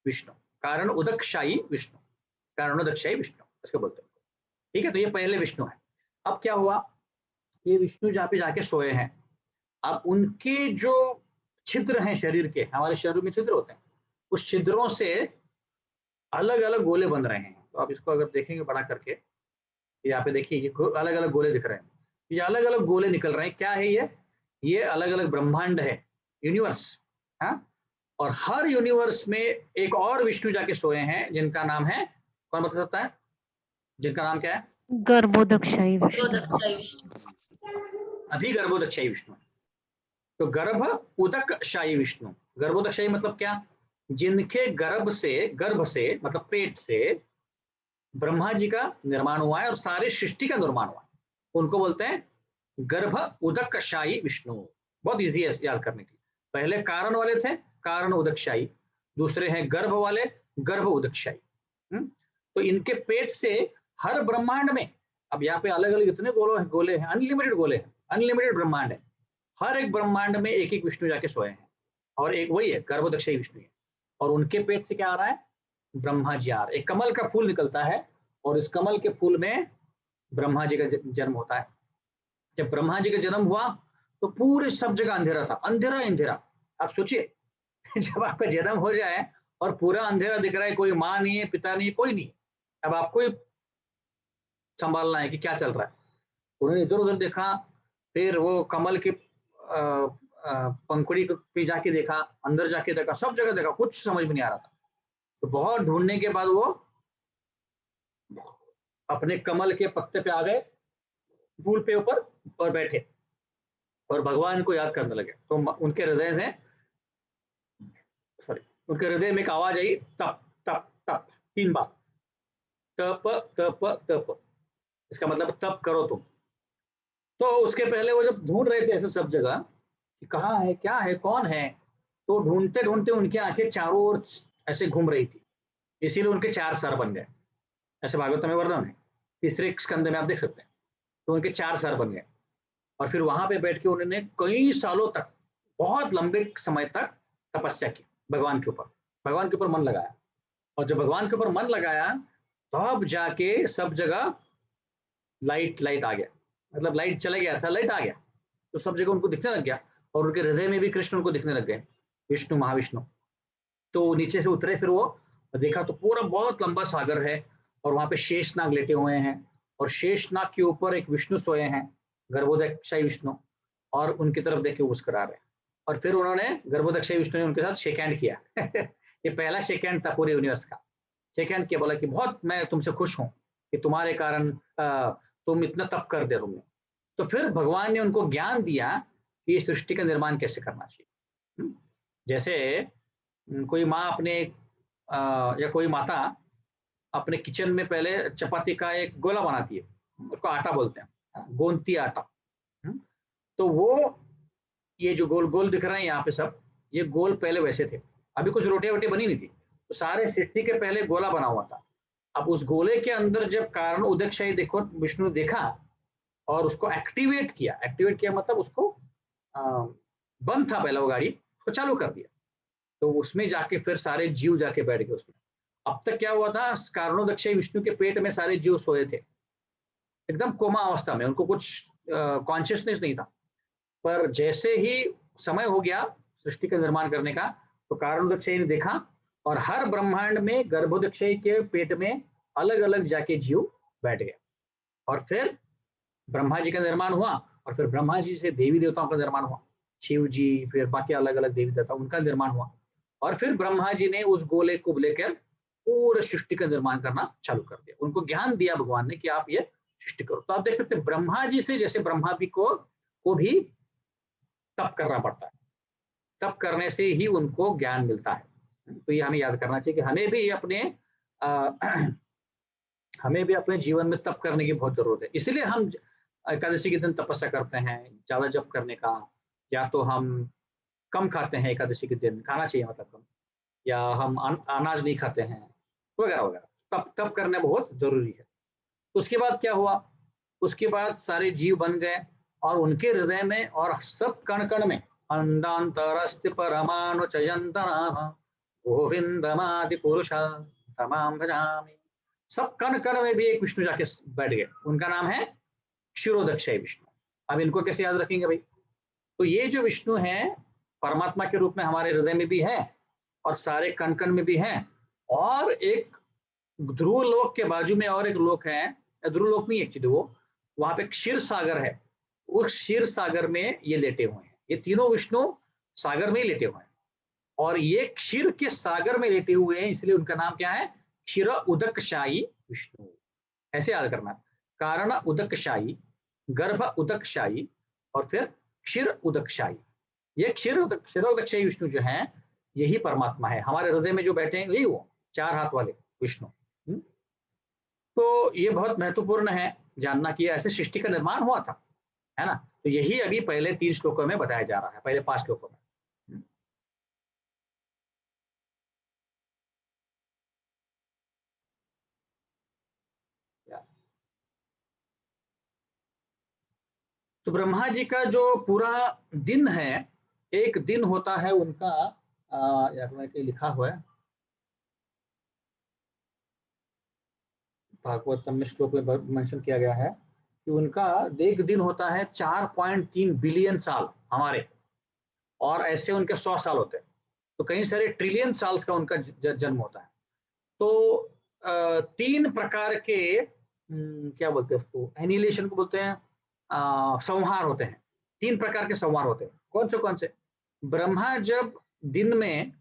विष्णु, कारण उदकशाही विष्णु, कारणोदक्षाई विष्णु इसको बोलते हैं। ठीक है, तो ये पहले विष्णु है। अब क्या हुआ, ये विष्णु जहाँ पे जाके सोए हैं, अब उनके जो छिद्र हैं शरीर के, हमारे शरीर में छिद्र होते हैं, उस छिद्रों से अलग अलग गोले बन रहे हैं। तो आप इसको अगर देखेंगे बड़ा करके, यहाँ पे देखिए ये अलग अलग गोले दिख रहे हैं, ये अलग अलग गोले निकल रहे हैं। क्या है ये अलग अलग ब्रह्मांड है, यूनिवर्स। हाँ, और हर यूनिवर्स में एक और विष्णु जाके सोए हैं, जिनका नाम है, कौन बता सकता है, जिनका नाम क्या है? गर्भोदक्षाई विष्णु। गर्भोदक्षाई विष्णु। अभी गर्भोदक्षाई विष्णु। तो गर्भ उदकशाही विष्णु। गर्भोदक्षाई मतलब क्या, जिनके गर्भ से मतलब पेट से ब्रह्मा जी का निर्माण हुआ है और सारी सृष्टि का निर्माण हुआ है, उनको बोलते हैं गर्भ उदकशाही विष्णु। बहुत इजी है याद करने के लिए। पहले कारण वाले थे, कारण उदकशाही, दूसरे हैं गर्भ वाले, गर्भ उदकशाही। तो इनके पेट से हर ब्रह्मांड में, अब यहाँ पे अलग अलग इतने गोले हैं, अनलिमिटेड गोले हैं, अनलिमिटेड ब्रह्मांड है, हर एक ब्रह्मांड में एक एक विष्णु जाके सोए हैं, और एक वही है गर्भोदक्षाई विष्णु है। और उनके पेट से क्या आ रहा है, ब्रह्मा जी आ रहा है। एक कमल का फूल निकलता है और इस कमल के फूल में ब्रह्मा जी का जन्म होता है। जब ब्रह्मा जी का जन्म हुआ तो पूरे सब जगह अंधेरा था, अंधेरा अंधेरा। आप सोचिए जब आपका जन्म हो जाए और पूरा अंधेरा दिख रहा है, कोई माँ नहीं है, पिता नहीं है, कोई नहीं, अब आपको ही संभालना है कि क्या चल रहा है। उन्होंने इधर उधर देखा, फिर वो कमल के पंखुड़ी पे जाके देखा, अंदर जाके देखा, सब जगह देखा, कुछ समझ में नहीं आ रहा था। तो बहुत ढूंढने के बाद वो अपने कमल के पत्ते पे आ गए, फूल पे ऊपर, और बैठे और भगवान को याद करने लगे। तो उनके हृदय में एक आवाज आई, तप तप तप, 3 बार, तप तप तप, इसका मतलब तप करो तुम। तो उसके पहले वो जब ढूंढ रहे थे ऐसे सब जगह कि कहाँ है, क्या है, कौन है, तो ढूंढते ढूंढते उनकी आंखें चारों ओर ऐसे घूम रही थी, इसीलिए उनके 4 सर बन गए। ऐसे भागवत में वर्णन है, तीसरे स्कंद में आप देख सकते हैं। तो उनके 4 सर बन गए और फिर वहां पे बैठ के उन्होंने कई सालों तक, बहुत लंबे समय तक तपस्या की भगवान के ऊपर, भगवान के ऊपर मन लगाया। और जब भगवान के ऊपर मन लगाया तब जाके सब जगह लाइट आ गया, मतलब लाइट चले गया था, लाइट आ गया, तो सब जगह उनको दिखने लग गया। और उनके हृदय में भी कृष्ण उनको दिखने लग गए, विष्णु, महाविष्णु। तो नीचे से उतरे, फिर वो देखा तो पूरा बहुत लंबा सागर है और वहां पे शेषनाग लेटे हुए हैं, और शेषनाग के ऊपर एक विष्णु सोए हैं, गर्भोदक्षाई विष्णु, और उनकी तरफ देख के मुस्कुरा रहे हैं। और फिर उन्होंने, गर्भोदक्षाई विष्णु ने उनके साथ शेक हैंड किया ये पहला शेक हैंड था पूरे यूनिवर्स का। शेक हैंड किया, बोला कि बहुत मैं तुमसे खुश हूँ कि तुम्हारे कारण तुम इतना तप कर दे तुमने। तो फिर भगवान ने उनको ज्ञान दिया कि इस सृष्टि का निर्माण कैसे करना चाहिए। जैसे कोई माँ अपने या कोई माता अपने किचन में पहले चपाती का एक गोला बनाती है, उसको आटा बोलते हैं, गोंती आटा। तो वो ये जो गोल गोल दिख रहे हैं यहाँ पे सब, ये गोल पहले वैसे थे, अभी कुछ रोटियां वोटियां बनी नहीं थी, तो सारे सृष्टि के पहले गोला बना हुआ था। अब उस गोले के अंदर जब कारण उदकशाही देखो विष्णु देखा और उसको एक्टिवेट किया मतलब उसको बंद था पहले वो गाड़ी, उसको चालू कर दिया, तो उसमें जाके फिर सारे जीव जाके बैठ गए उसमें। अब तक क्या हुआ था, कारणोदक्षाई विष्णु के पेट में सारे जीव सोए थे एकदम कोमा अवस्था में, उनको कुछ कॉन्शियसनेस नहीं था। पर जैसे ही समय हो गया सृष्टि का निर्माण करने का, तो कारणोदक्षाई ने देखा और हर ब्रह्मांड में गर्भोदक्षाई के पेट में अलग अलग जाके जीव बैठ गए। और फिर ब्रह्मा जी का निर्माण हुआ, और फिर ब्रह्मा जी से देवी देवताओं का निर्माण हुआ, शिव जी, फिर बाकी अलग अलग देवी देवता, उनका निर्माण हुआ। और फिर ब्रह्मा जी ने उस गोले को लेकर पूरे सृष्टि का निर्माण करना चालू कर दिया। उनको ज्ञान दिया भगवान ने कि आप ये सृष्टि करो। तो आप देख सकते हैं ब्रह्मा जी से, जैसे ब्रह्मा भी को भी तप करना पड़ता है, तप करने से ही उनको ज्ञान मिलता है। तो ये हमें याद करना चाहिए कि हमें भी अपने जीवन में तप करने की बहुत जरूरत है। इसलिए हम एकादशी के दिन तपस्या करते हैं, ज्यादा जप करने का, या तो हम कम खाते हैं एकादशी के दिन, खाना चाहिए मतलब कम, या हम अनाज नहीं खाते हैं, वगैरह वगैरह। तप करना बहुत जरूरी है। उसके बाद क्या हुआ, उसके बाद सारे जीव बन गए और उनके हृदय में और सब कण कण में अंधांतरस्ति परमाणु चयंतनाम गोविंदमादि पुरुषा तमाम भजामि, सब कण कण में भी एक विष्णु जाके बैठ गए, उनका नाम है क्षीरोदक्षय विष्णु। अब इनको कैसे याद रखेंगे भाई? तो ये जो विष्णु हैं परमात्मा के रूप में हमारे हृदय में भी है और सारे कण कण में भी हैं, और एक ध्रुव लोक के बाजू में और एक लोक है, ध्रुव लोक में एक्चुअली वो वहां पे क्षीर सागर है, उस क्षीर सागर में ये लेटे हुए हैं। ये तीनों विष्णु सागर में ही लेटे हुए हैं और ये क्षीर के सागर में लेटे हुए हैं, इसलिए उनका नाम क्या है? क्षीर उदकशायी विष्णु। ऐसे याद करना, कारण उदकशायी, गर्भ उदकशायी और फिर क्षीर उदकशायी। ये क्षीरोदक्षायी विष्णु जो है यही परमात्मा है, हमारे हृदय में जो बैठे हैं यही वो 4 हाथ वाले विष्णु। तो ये बहुत महत्वपूर्ण है जानना कि ऐसे सृष्टि का निर्माण हुआ था, है ना। तो यही अभी पहले 3 श्लोकों में बताया जा रहा है, पहले 5 श्लोकों में। तो ब्रह्मा जी का जो पूरा दिन है, एक दिन होता है उनका, लिखा हुआ है भागवतम में, श्लोक में मेंशन किया गया है कि उनका एक दिन होता है 4.3 बिलियन साल हमारे, और ऐसे उनके 100 साल होते हैं, तो कई सारे ट्रिलियन साल्स का उनका जन्म होता है। तो 3 प्रकार के क्या बोलते हैं उसको, एनिहिलेशन को बोलते हैं, संहार होते हैं। 3 प्रकार के संहार होते हैं। कौन से? ब्रह्मा जब दिन में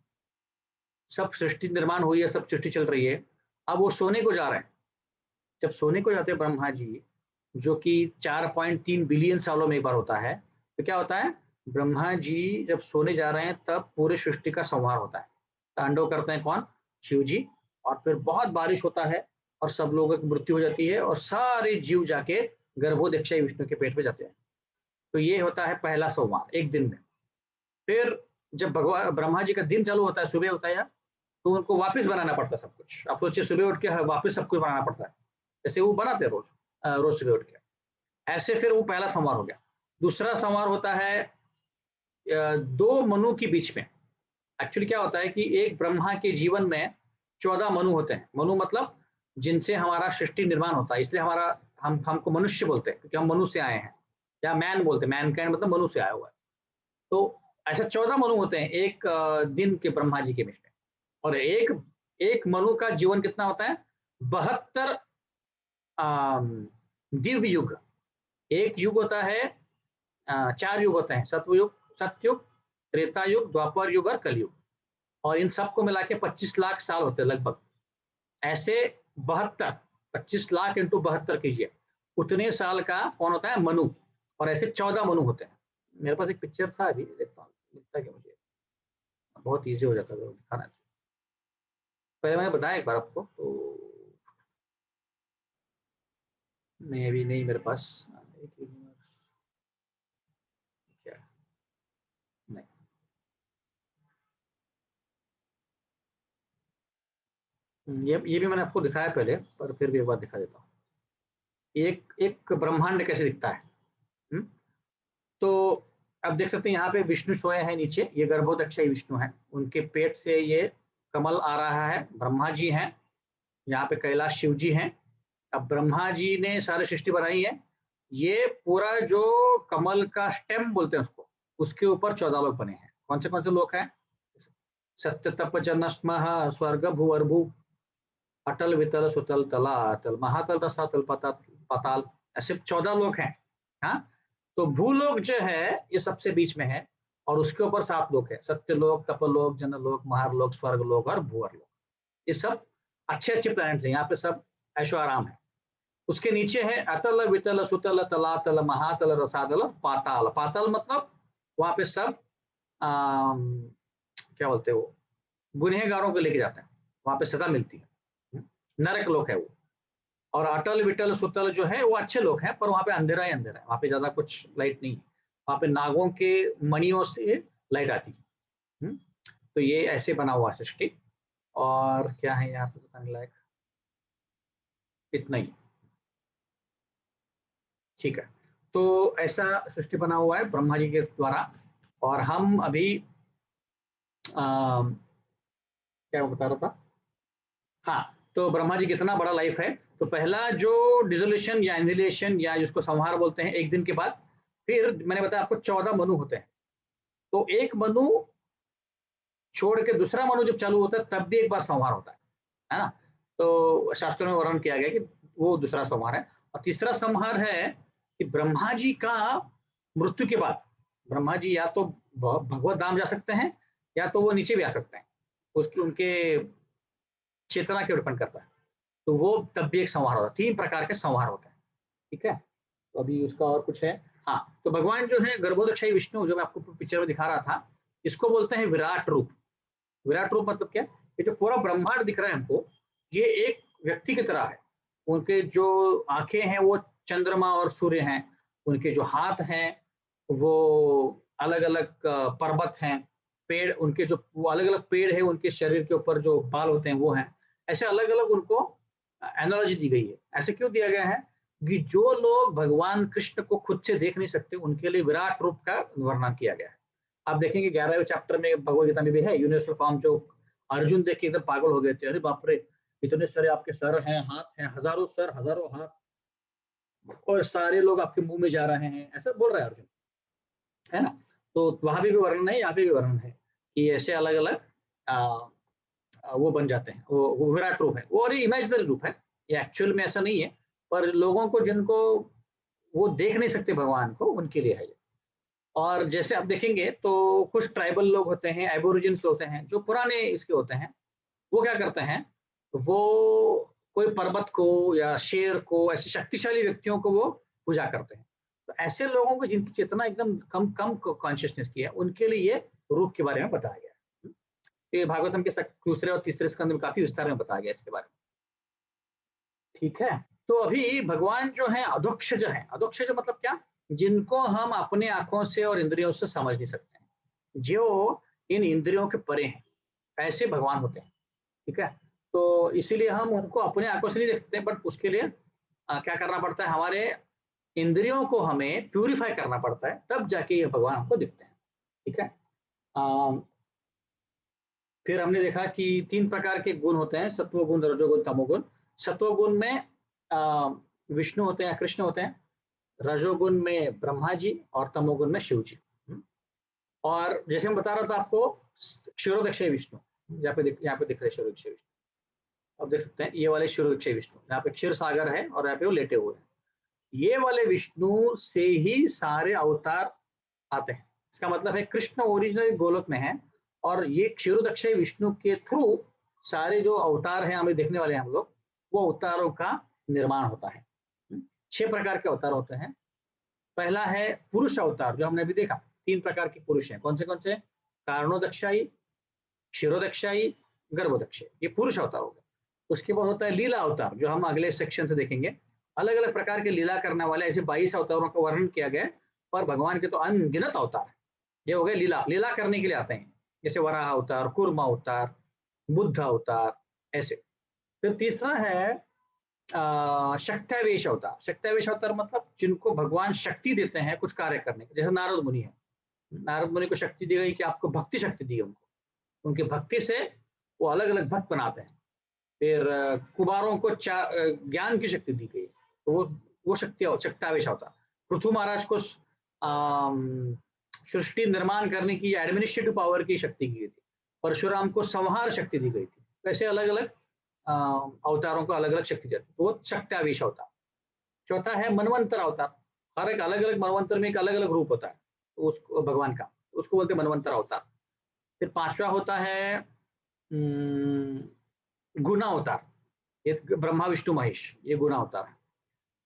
सब सृष्टि निर्माण हुई है, सब सृष्टि चल रही है, अब वो सोने को जा रहे हैं। जब सोने को जाते हैं ब्रह्मा जी, जो कि 4.3 बिलियन सालों में एक बार होता है, तो क्या होता है? ब्रह्मा जी जब सोने जा रहे हैं तब पूरे सृष्टि का संहार होता है। तांडव करते हैं कौन? शिव जी। और फिर बहुत बारिश होता है और सब लोगों की मृत्यु हो जाती है और सारे जीव जाके गर्भोदक्षय विष्णु के पेट में जाते हैं। तो ये होता है पहला संहार एक दिन में। फिर जब भगवान ब्रह्मा जी का दिन चालू होता है, सुबह होता है, तो उनको वापस बनाना पड़ता है सब कुछ। आप सोचिए, सुबह उठ के वापस सब कुछ बनाना पड़ता है, जैसे वो बनाते हैं रोज सुबह उठ के। ऐसे फिर वो पहला संवार हो गया। दूसरा संवार होता है 2 मनु के बीच में। एक्चुअली क्या होता है कि एक ब्रह्मा के जीवन में 14 मनु होते हैं। मनु मतलब जिनसे हमारा सृष्टि निर्माण होता है, इसलिए हमको मनुष्य बोलते हैं, क्योंकि हम मनु से आए हैं, या मैन बोलते हैं, मैनकाइंड मतलब मनु से आया हुआ है। तो ऐसा 14 मनु होते हैं एक दिन के ब्रह्मा जी के बीच में। और एक मनु का जीवन कितना होता है? 72 दिव्य युग। एक युग होता है, 4 युग होते हैं, सतयुग, त्रेता युग, द्वापर युग और कलयुग। और इन सबको मिला के 25 लाख साल होते हैं लगभग। ऐसे 25 लाख इंटू 72 कीजिए, उतने साल का कौन होता है? मनु। और ऐसे 14 मनु होते हैं। मेरे पास एक पिक्चर था, अभी देखता हूँ मिलता क्या मुझे, बहुत ईजी हो जाता है दिखाना। पहले मैंने बताया एक बार आपको, तो मैं अभी नहीं मेरे पास क्या नहीं। ये भी मैंने आपको दिखाया पहले, पर फिर भी एक बार दिखा देता हूँ। एक ब्रह्मांड कैसे दिखता है। तो अब देख सकते हैं यहाँ पे विष्णु सोए हैं नीचे, ये गर्भोदक्षय विष्णु हैं, उनके पेट से ये कमल आ रहा है। ब्रह्मा जी हैं, यहाँ पे कैलाश शिव जी हैं। अब ब्रह्मा जी ने सारी सृष्टि बनाई है। ये पूरा जो कमल का स्टेम बोलते हैं उसको, उसके ऊपर 14 लोग बने हैं। कौन से लोग हैं? सत्य तप जनस्म, स्वर्ग भूवर्भु, अटल वितल सुतल तलातल, महातल रसातल पाताल, ऐसे 14 लोग हैं। हाँ, तो भूलोक जो है ये सबसे बीच में है, और उसके ऊपर 7 लोग है, सत्यलोक, तपलोक, जनलोक, महारलोक, स्वर्गलोक और भूअरलोक। ये सब अच्छे प्लैनेट्स हैं, यहाँ पे सब ऐशो आराम है। उसके नीचे है अतल वितल सुतल तलातल महातल रसातल पाताल। पाताल मतलब वहां पे सब क्या बोलते हैं, वो गुनहगारों को लेके जाते हैं, वहां पे सजा मिलती है, नरक लोक है वो। और अटल विटल सुतल जो है वो अच्छे लोग हैं, पर वहां पे अंधेरा ही अंधेरा है, वहां पे ज्यादा कुछ लाइट नहीं है। वहां पे नागों के मणियों से लाइट आती है। तो ये ऐसे बना हुआ सृष्टि। और क्या है यहाँ पे बताने लायक? इतना ही, ठीक है। तो ऐसा सृष्टि बना हुआ है ब्रह्मा जी के द्वारा। और हम अभी क्या बता रहा था, हाँ, तो ब्रह्मा जी कितना बड़ा लाइफ है, तो पहला जो डिसोल्यूशन या एनिहिलेशन या जिसको संहार बोलते हैं, 1 दिन के बाद फिर मैंने बताया आपको 14 मनु होते हैं। तो एक मनु छोड़ के दूसरा मनु जब चालू होता है तब भी एक बार संहार होता है ना। तो शास्त्रों में वर्णन किया गया कि वो दूसरा संहार है। और तीसरा संहार है कि ब्रह्मा जी का मृत्यु के बाद ब्रह्मा जी या तो भगवत धाम जा सकते हैं या तो वो नीचे भी आ सकते हैं, उसकी उनके चेतना के डिपेंड करता है। तो वो तब भी एक संहार होता है। 3 प्रकार के संहार होते हैं, ठीक है। तो अभी उसका और कुछ है, हाँ। तो भगवान जो है गर्भोदक्षयी विष्णु, जो मैं आपको पिक्चर में दिखा रहा था, इसको बोलते हैं विराट रूप। विराट रूप मतलब क्या? ये जो पूरा ब्रह्मांड दिख रहा है हमको, ये एक व्यक्ति की तरह है। उनके जो आंखें हैं वो चंद्रमा और सूर्य हैं, उनके जो हाथ हैं वो अलग अलग पर्वत हैं, पेड़ उनके जो वो अलग अलग पेड़ है, उनके शरीर के ऊपर जो बाल होते हैं वो हैं। ऐसे अलग अलग उनको एनालॉजी दी गई है। ऐसे क्यों दिया गया है कि जो लोग भगवान कृष्ण को खुद से देख नहीं सकते उनके लिए विराट रूप का वर्णन किया गया है। आप देखेंगे 11वें चैप्टर में भगवद गीता में भी है यूनिवर्सल फॉर्म, जो अर्जुन देख के एकदम पागल हो गए थे, अरे बाप रे इतने सारे आपके सर हैं, हाथ हैं, हजारों सर हजारों हाथ, और सारे लोग आपके मुंह में जा रहे हैं, ऐसा बोल रहा है अर्जुन, है ना। तो वहां भी वर्णन है, यहाँ पे भी वर्णन है कि ऐसे अलग अलग वो बन जाते हैं। वो विराट रूप है, वो और इमेजिनरी रूप है, ये एक्चुअल में ऐसा नहीं है, पर लोगों को जिनको वो देख नहीं सकते भगवान को उनके लिए है ये। और जैसे आप देखेंगे तो कुछ ट्राइबल लोग होते हैं, एबोरिजिन्स होते हैं, जो पुराने इसके होते हैं, वो क्या करते हैं, वो कोई पर्वत को या शेर को, ऐसे शक्तिशाली व्यक्तियों को वो पूजा करते हैं। तो ऐसे लोगों को जिनकी चेतना एकदम कम कम कॉन्शियसनेस की है, उनके लिए ये रूप के बारे में बताया गया है। ये भागवतम के दूसरे और तीसरे स्कंद में काफी विस्तार में बताया गया इसके बारे में, ठीक है। तो अभी भगवान जो है अधोक्षज है। अधोक्षज मतलब क्या? जिनको हम अपने आंखों से और इंद्रियों से समझ नहीं सकते हैं, जो इन इंद्रियों के परे हैं, ऐसे भगवान होते हैं, ठीक है। तो इसीलिए हम उनको अपने आंखों से नहीं देख सकते, बट उसके लिए क्या करना पड़ता है, हमारे इंद्रियों को हमें प्यूरिफाई करना पड़ता है, तब जाके ये भगवान हमको दिखते हैं, ठीक है। फिर हमने देखा कि 3 प्रकार के गुण होते हैं, सत्वगुण, रजोगुण, तमोगुण। सत्वगुण में विष्णु होते हैं, कृष्ण होते हैं, रजोगुण में ब्रह्मा जी और तमोगुण में शिव जी। और जैसे मैं बता रहा था आपको क्षीरोदक्षय विष्णु, यहाँ पे दिख रहे क्षीरोदक्षय विष्णु, आप देख सकते हैं ये वाले क्षीरोदक्षय विष्णु, यहाँ पे क्षीर सागर है और यहाँ पे वो लेटे हुए हैं। ये वाले विष्णु से ही सारे अवतार आते हैं। इसका मतलब है कृष्ण ओरिजिनल गोलोक में है और ये क्षीरोदक्षय विष्णु के थ्रू सारे जो अवतार हैं हमें देखने वाले हैं हम लोग, वो अवतारों का निर्माण होता है। 6 प्रकार के अवतार होते हैं। पहला है पुरुष अवतार, जो हमने अभी देखा 3 प्रकार के पुरुष हैं। कौन से? कारणोदक्षाई, क्षीरोदक्षाई, गर्भोदक्षाई, ये पुरुष अवतार हो गए। उसके बाद होता है लीला अवतार, जो हम अगले सेक्शन से देखेंगे। अलग अलग प्रकार के लीला करने वाले ऐसे 22 अवतारों का वर्णन किया गया, पर भगवान के तो अनगिनत अवतार है। ये हो गए लीला करने के लिए आते हैं, जैसे वराह अवतार, कूर्मा अवतार, बुद्ध अवतार, ऐसे। फिर तीसरा है शक्त्यावेश अवतार। शक्त्यावेश अवतार मतलब जिनको भगवान शक्ति देते हैं कुछ कार्य करने के, जैसे नारद मुनि है। नारद मुनि को शक्ति दी गई कि आपको भक्ति शक्ति दी उनको, उनकी भक्ति से वो अलग अलग भक्त बनाते हैं। फिर कुमारों को ज्ञान की शक्ति दी गई, तो वो शक्त्यावेश अवतार। पृथु महाराज को सृष्टि निर्माण करने की एडमिनिस्ट्रेटिव पावर की शक्ति की गई थी। परशुराम को संहार शक्ति दी गई थी। वैसे अलग अलग अवतारों को अलग अलग शक्ति देती, तो वो शक्त्यावेश अवतार। चौथा है मनवंतर अवतार। हर एक अलग अलग मनवंतर में एक अलग अलग रूप होता है, तो उसको भगवान का, उसको बोलते हैं मनवंतर अवतार। फिर 5वां होता है गुणा अवतार। ये ब्रह्मा विष्णु महेश, ये गुणा अवतार है,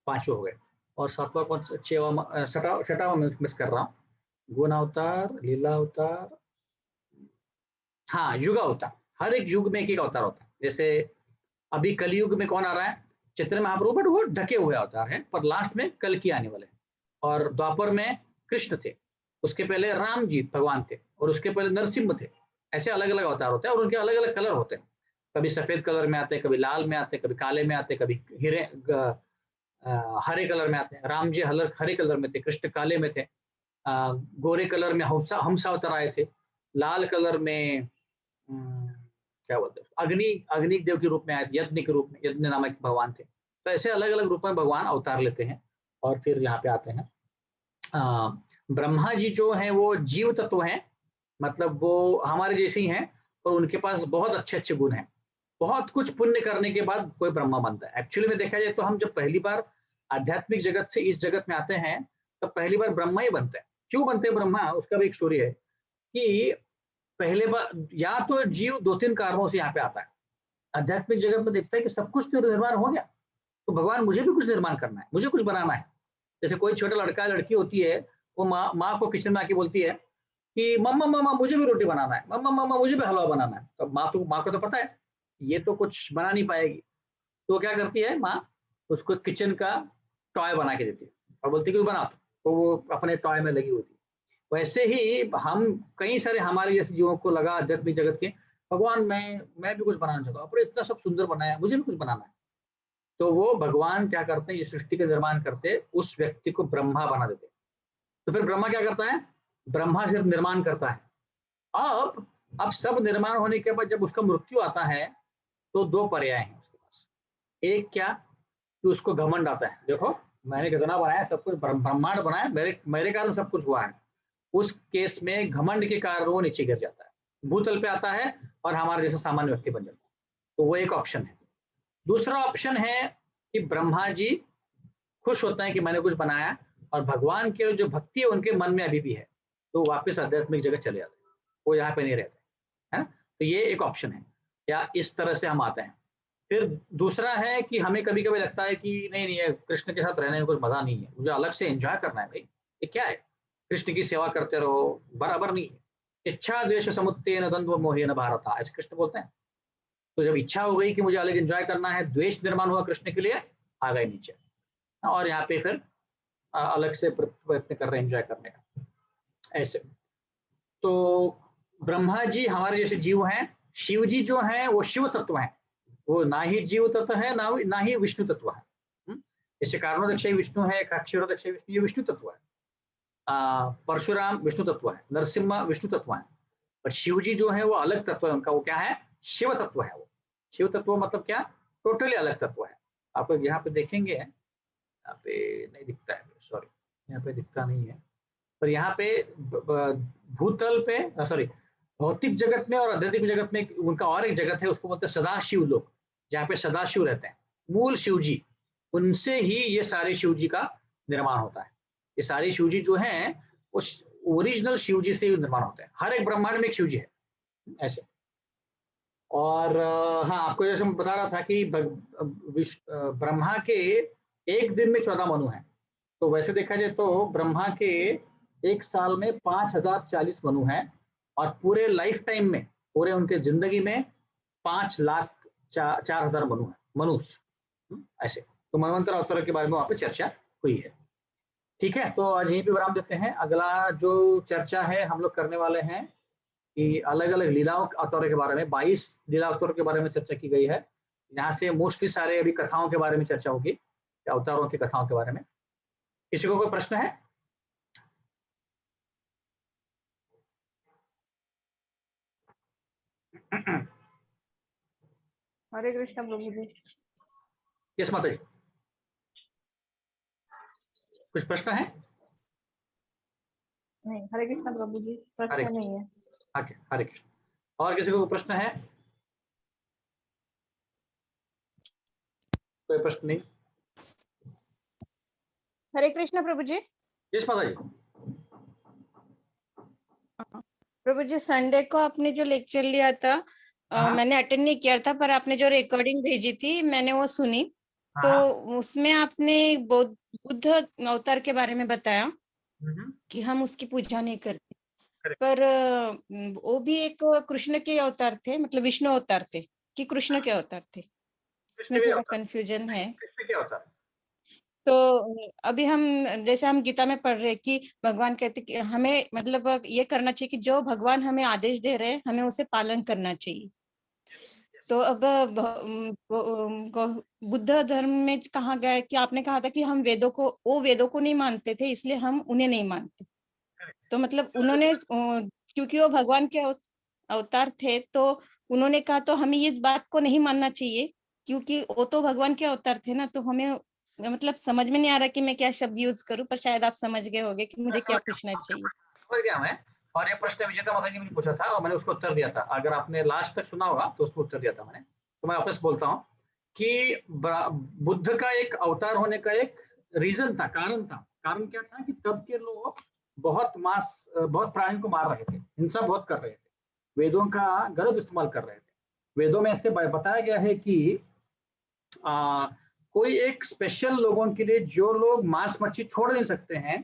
5 हो गए। और 7वां कौन सा? 6वां मैं मिस कर रहा हूँ। गुण अवतार, लीला अवतार, हाँ युग अवतार। हर एक युग में एक अवतार होता है। जैसे अभी कलयुग में कौन आ रहा है? चैतन्य महाप्रभु, बट वो ढके हुए अवतार है, पर लास्ट में कल की आने वाले। और द्वापर में कृष्ण थे, उसके पहले राम जी भगवान थे, और उसके पहले नरसिंह थे। ऐसे अलग अलग अवतार होते हैं और उनके अलग अलग कलर होते हैं। कभी सफेद कलर में आते हैं, कभी लाल में आते हैं, कभी काले में आते हैं, कभी हरे कलर में आते हैं। राम जी हरे कलर में थे, कृष्ण काले में थे। गोरे कलर में हंसा अवतार आए थे। लाल कलर में क्या बोलते हैं, अग्नि देव के रूप में आए थे, यज्ञ के रूप में, यज्ञ नामक भगवान थे। तो ऐसे अलग अलग रूप में भगवान अवतार लेते हैं और फिर यहाँ पे आते हैं। ब्रह्मा जी जो हैं वो जीव तत्व हैं, मतलब वो हमारे जैसे ही हैं, और उनके पास बहुत अच्छे अच्छे गुण हैं। बहुत कुछ पुण्य करने के बाद कोई ब्रह्मा बनता है। एक्चुअली में देखा जाए तो हम जब पहली बार आध्यात्मिक जगत से इस जगत में आते हैं तो पहली बार ब्रह्मा ही बनते हैं। क्यों बनते हैं ब्रह्मा, उसका भी एक स्टोरी है कि पहले बार या तो जीव 2-3 कारणों से यहाँ पे आता है। आध्यात्मिक जगत में देखता है कि सब कुछ तो निर्माण हो गया, तो भगवान मुझे भी कुछ निर्माण करना है, मुझे कुछ बनाना है। जैसे कोई छोटा लड़का लड़की होती है, वो माँ को किचन में आके बोलती है कि मम्मा मम्मा मुझे भी रोटी बनाना है, मम्मा मम्मा मुझे भी हलवा बनाना है। तो माँ को तो पता है ये तो कुछ बना नहीं पाएगी, तो क्या करती है माँ, उसको किचन का टॉय बना के देती है और बोलती है कि बना, तो वो अपने टॉय में लगी होती है। वैसे ही हम कई सारे हमारे जैसे जीवों को लगा आध्यात्मिक जगत के, भगवान मैं भी कुछ बनाना चाहता हूँ, अपने इतना सब सुंदर बनाया, मुझे भी कुछ बनाना है। तो वो भगवान क्या करते हैं, ये सृष्टि का निर्माण करते, उस व्यक्ति को ब्रह्मा बना देते। तो फिर ब्रह्मा क्या करता है, ब्रह्मा सिर्फ निर्माण करता है। अब सब निर्माण होने के बाद जब उसका मृत्यु आता है तो 2 पर्याय हैं उसके पास। एक क्या कि उसको घमंड आता है, देखो मैंने कितना बनाया, सब कुछ ब्रह्मांड बनाया, मेरे कारण सब कुछ हुआ है। उस केस में घमंड के कारण वो नीचे गिर जाता है, भूतल पे आता है और हमारे जैसा सामान्य व्यक्ति बन जाता है। तो वो एक ऑप्शन है। दूसरा ऑप्शन है कि ब्रह्मा जी खुश होते हैं कि मैंने कुछ बनाया, और भगवान के जो भक्ति है उनके मन में अभी भी है, तो वापस आध्यात्मिक जगत चले जाते हैं, वो यहाँ पे नहीं रहते, है ना। तो ये एक ऑप्शन है, या इस तरह से हम आते हैं। फिर दूसरा है कि हमें कभी कभी लगता है कि नहीं नहीं, कृष्ण के साथ रहने में कुछ मजा नहीं है, मुझे अलग से एंजॉय करना है। भाई ये क्या है, कृष्ण की सेवा करते रहो, बराबर नहीं है। इच्छा द्वेष समुत्तेन द्वंद्व मोहेन भारत, ऐसे कृष्ण बोलते हैं। तो जब इच्छा हो गई कि मुझे अलग एंजॉय करना है, द्वेष निर्माण हुआ कृष्ण के लिए, आ गए नीचे, और यहाँ पे फिर अलग से प्रयत्न कर रहे हैं एंजॉय करने का, ऐसे। तो ब्रह्मा जी हमारे जैसे जीव हैं, शिव जी जो हैं वो शिव तत्व हैं, वो ना ही जीव तत्व है ना ही विष्णु तत्व है। जैसे कारणोदक्षय विष्णु है, क्षीरोदक्षय विष्णु, ये विष्णु तत्व है। परशुराम विष्णु तत्व है, नरसिम्हा विष्णु तत्व है, पर शिव जी जो है वो अलग तत्व है उनका, वो क्या है, शिव तत्व है। वो शिव तत्व मतलब क्या, टोटली अलग तत्व है। आप यहाँ पे देखेंगे, यहाँ पे नहीं दिखता है, सॉरी यहाँ पे दिखता नहीं है, पर यहाँ पे भूतल पे, सॉरी भौतिक जगत में और आध्यात्मिक जगत में उनका और एक जगत है, उसको बोलते हैं सदाशिव लोक, जहाँ पे सदाशिव रहते हैं, मूल शिव जी, उनसे ही ये सारे शिव जी का निर्माण होता है। ये सारे शिव जी जो हैं वो ओरिजिनल शिव जी से ही निर्माण होते हैं। हर एक ब्रह्मांड में एक शिव जी है, ऐसे। और हाँ, आपको जैसे मैं बता रहा था कि ब्रह्मा के एक दिन में 14 मनु हैं। तो वैसे देखा जाए तो ब्रह्मा के एक साल में 5040 मनु हैं, और पूरे लाइफ टाइम में, पूरे उनके जिंदगी में 5,04,000 मनु है, मनुष्य, ऐसे। तो मनवंतर अवतार के बारे में वहां पे चर्चा हुई है। ठीक है, तो आज यहीं पे विराम देते हैं। अगला जो चर्चा है हम लोग करने वाले हैं कि अलग अलग लीलाओं अवतारों के बारे में, 22 लीला अवतारों के बारे में चर्चा की गई है। यहाँ से मोस्टली सारे अभी कथाओं के बारे में चर्चा होगी, अवतारों की कथाओं के बारे में। किसी को कोई प्रश्न है? हरे कृष्ण प्रभु जी। यस माता जी, कुछ प्रश्न है? नहीं, हरे कृष्ण प्रभु जी, प्रश्न नहीं है। ओके, हरे कृष्ण। और किसी को प्रश्न है? कोई प्रश्न नहीं? हरे कृष्ण प्रभु जी। यस माता जी। प्रभु जी, संडे को आपने जो लेक्चर लिया था, मैंने अटेंड नहीं किया था, पर आपने जो रिकॉर्डिंग भेजी थी मैंने वो सुनी। तो उसमें आपने बुद्ध अवतार के बारे में बताया कि हम उसकी पूजा नहीं करते, पर वो भी एक कृष्ण के अवतार थे, मतलब विष्णु अवतार थे कि कृष्ण के अवतार थे? इसमें थोड़ा कंफ्यूजन है। कृष्ण के अवतार। तो अभी हम जैसे हम गीता में पढ़ रहे कि भगवान कहते कि हमें मतलब ये करना चाहिए कि जो भगवान हमें आदेश दे रहे हैं हमें उसे पालन करना चाहिए। तो अब बुद्ध धर्म में कहा गया है कि आपने कहा था कि हम वेदों को नहीं मानते थे, इसलिए हम उन्हें नहीं मानते। तो मतलब उन्होंने क्योंकि वो भगवान के अवतार थे, तो उन्होंने कहा तो हमें इस बात को नहीं मानना चाहिए क्योंकि वो तो भगवान के अवतार थे ना, तो हमें मतलब समझ में नहीं आ रहा कि मैं क्या शब्द यूज करूं, पर शायद आप समझ गए होंगे कि मुझे क्या पूछना चाहिए। समझ गया मैं। और ये प्रश्न विजेता माता जी ने पूछा था और मैंने उसको उत्तर दिया था। अगर आपने लास्ट तक सुना होगा तो उसको उत्तर दिया था मैंने। तो मैं वापस बोलता हूँ कि बुद्ध का एक अवतार होने का एक रीजन था, कारण था। कारण क्या था कि तब के लोग बहुत प्राणियों को मार रहे थे, हिंसा बहुत कर रहे थे, वेदों का गलत इस्तेमाल कर रहे थे। वेदों में ऐसे बताया गया है कि कोई एक स्पेशल लोगों के लिए, जो लोग मांस मच्छी छोड़ नहीं सकते हैं,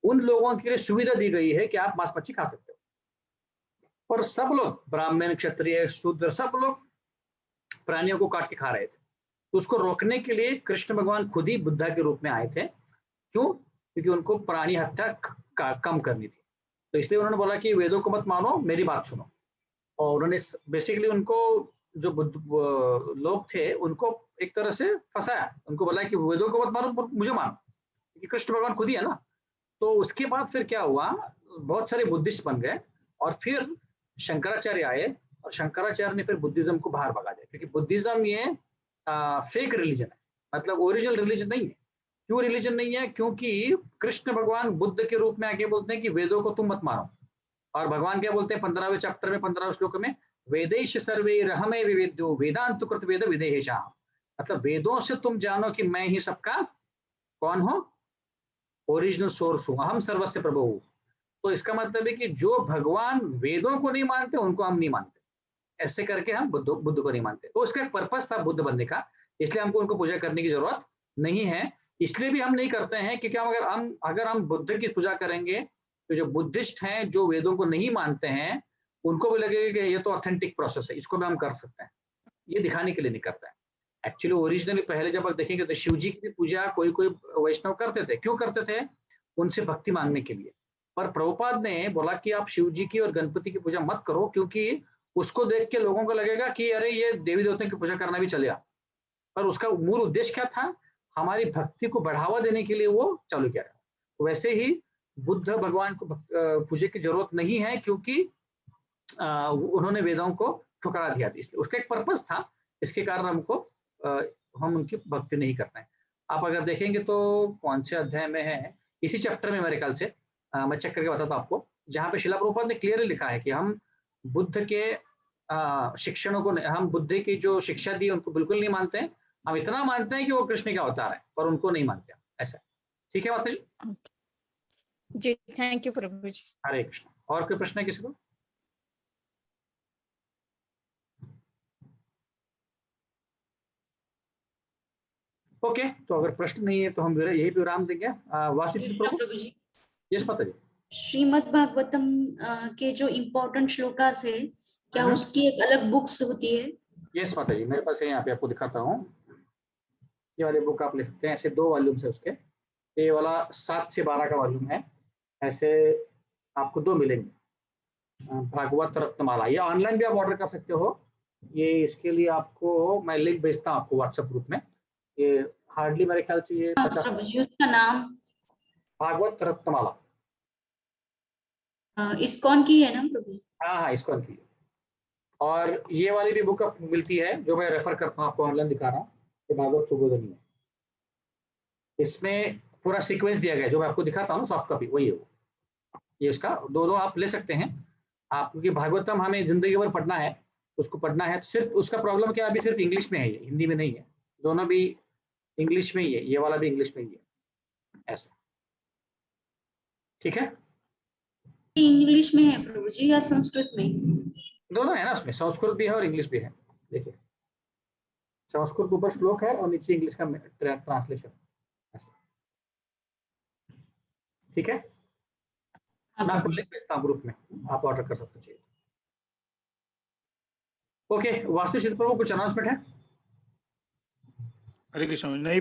उन लोगों के लिए सुविधा दी गई है कि आप मांस मच्छी खा सकते हो। पर सब लोग, ब्राह्मण, क्षत्रिय, शूद्र, सब लोग प्राणियों को काट के खा रहे थे। तो उसको रोकने के लिए कृष्ण भगवान खुद ही बुद्धा के रूप में आए थे। क्यों? क्योंकि उनको प्राणी हत्या कम करनी थी। तो इसलिए उन्होंने बोला कि वेदों को मत मानो, मेरी बात सुनो। और उन्होंने बेसिकली उनको, जो लोग थे, उनको एक तरह से फंसाया। उनको बोला कि वेदों को मत मानो, मुझे मानो, क्योंकि कृष्ण भगवान खुद ही है ना। तो उसके बाद फिर क्या हुआ, बहुत सारे बुद्धिस्ट बन गए और फिर शंकराचार्य आए और शंकराचार्य ने फिर बुद्धिज्म को बाहर भगा दिया, क्योंकि बुद्धिज्म ये फेक रिलीजन है, मतलब ओरिजिनल रिलीजन नहीं है। क्यों रिलीजन नहीं है? क्योंकि कृष्ण भगवान बुद्ध के रूप में आके बोलते हैं कि वेदों को तुम मत मानो। और भगवान क्या बोलते हैं 15वें चैप्टर में 15वें श्लोक में, वेदेश सर्वे रहमे विवेद्यो वेदांत कृत वेद विदेहेशा। मतलब वेदों से तुम जानो कि मैं ही सबका कौन हूं, ओरिजिनल सोर्स हूं, अहम सर्वस्य प्रभु हूं। तो इसका मतलब है कि जो भगवान वेदों को नहीं मानते उनको हम नहीं मानते, ऐसे करके हम बुद्ध को नहीं मानते। तो उसका एक पर्पस था बुद्ध बनने का, इसलिए हमको उनको पूजा करने की जरूरत नहीं है। इसलिए भी हम नहीं करते हैं क्योंकि अगर हम बुद्ध की पूजा करेंगे तो जो बुद्धिस्ट हैं, जो वेदों को नहीं मानते हैं, उनको भी लगेगा कि ये तो ऑथेंटिक प्रोसेस है, इसको भी हम कर सकते हैं। ये दिखाने के लिए नहीं करते हैं। एक्चुअली ओरिजिनली पहले जब आप देखेंगे तो शिव जी की भी पूजा कोई कोई वैष्णव करते थे। क्यों करते थे? उनसे भक्ति मांगने के लिए। पर प्रभुपाद ने बोला कि आप शिव जी की और गणपति की पूजा मत करो, क्योंकि उसको देख के लोगों को लगेगा कि अरे ये देवी देवताओं की पूजा करना भी चलेगा। पर उसका मूल उद्देश्य क्या था? हमारी भक्ति को बढ़ावा देने के लिए वो चालू किया गया। तो वैसे ही बुद्ध भगवान को पूजा की जरूरत नहीं है, क्योंकि उन्होंने वेदों को ठुकरा दिया, इसलिए उसका एक पर्पस था। इसके कारण हम उनकी भक्ति नहीं करते हैं। आप अगर देखेंगे तो कौन से अध्याय में है, इसी चैप्टर में मेरे ख्याल से, मैं चेक करके बताता हूँ आपको, जहाँ पे शिला प्रभुपाद ने क्लियरली लिखा है कि हम बुद्ध के शिक्षणों को, हम बुद्ध की जो शिक्षा दी उनको बिल्कुल नहीं मानते हैं। हम इतना मानते हैं कि वो कृष्ण का अवतार है, पर उनको नहीं मानते। ऐसा ठीक है माता जी? जी थैंक यू प्रभु जी। हरे कृष्ण। और कोई प्रश्न है किसी को? ओके, तो अगर प्रश्न नहीं है तो हम यही पे विराम देंगे। वासुदेव प्रभु जी। यस माता जी। श्रीमद् भागवतम के जो इम्पोर्टेंट श्लोकास है, क्या उसकी एक अलग बुक्स होती है? यस माता जी, मेरे पास है, यहाँ पे आपको दिखाता हूँ। ये वाले बुक आप ले सकते हैं, ऐसे 2 वॉल्यूम है उसके। ये वाला 7 से 12 का वॉल्यूम है, ऐसे आपको 2 मिलेंगे। भागवत रत्नमाला, ये ऑनलाइन भी आप ऑर्डर कर सकते हो। ये इसके लिए आपको मैं लिंक भेजता हूँ आपको व्हाट्सएप ग्रुप में। ये हार्डली मेरे ख्याल से ये 50 उसका नाम भागवत रत्नमाला इस्कॉन की है ना प्रभु? हाँ, इस्कॉन की। और ये वाली भी बुक मिलती है जो मैं रेफर करता हूँ, आपको ऑनलाइन दिखा रहा हूँ, ये भागवत सुबोधनी है। इसमें पूरा सीक्वेंस दिया गया है, जो मैं आपको दिखाता हूँ सॉफ्ट कॉपी वही है वो। ये उसका दोनों आप ले सकते हैं आप, क्योंकि भागवतम हमें जिंदगी भर पढ़ना है, उसको पढ़ना है। तो सिर्फ उसका प्रॉब्लम क्या, अभी सिर्फ इंग्लिश में है, ये हिंदी में नहीं है। दोनों भी इंग्लिश में ही है, ये वाला भी इंग्लिश में ही है, ऐसा। ठीक है? इंग्लिश में है प्रभु जी या संस्कृत में? दोनों है ना उसमें, संस्कृत भी है और इंग्लिश भी है। देखिए, संस्कृत ऊपर श्लोक है और नीचे इंग्लिश का ट्रांसलेशन। ठीक है, मैं आपको लिंक भेजता हूँ ग्रुप में, आप ऑर्डर कर सकते हैं। ओके, वास्तु शिल्प प्रभु कुछ अनाउंसमेंट है? हरे कृष्ण। नहीं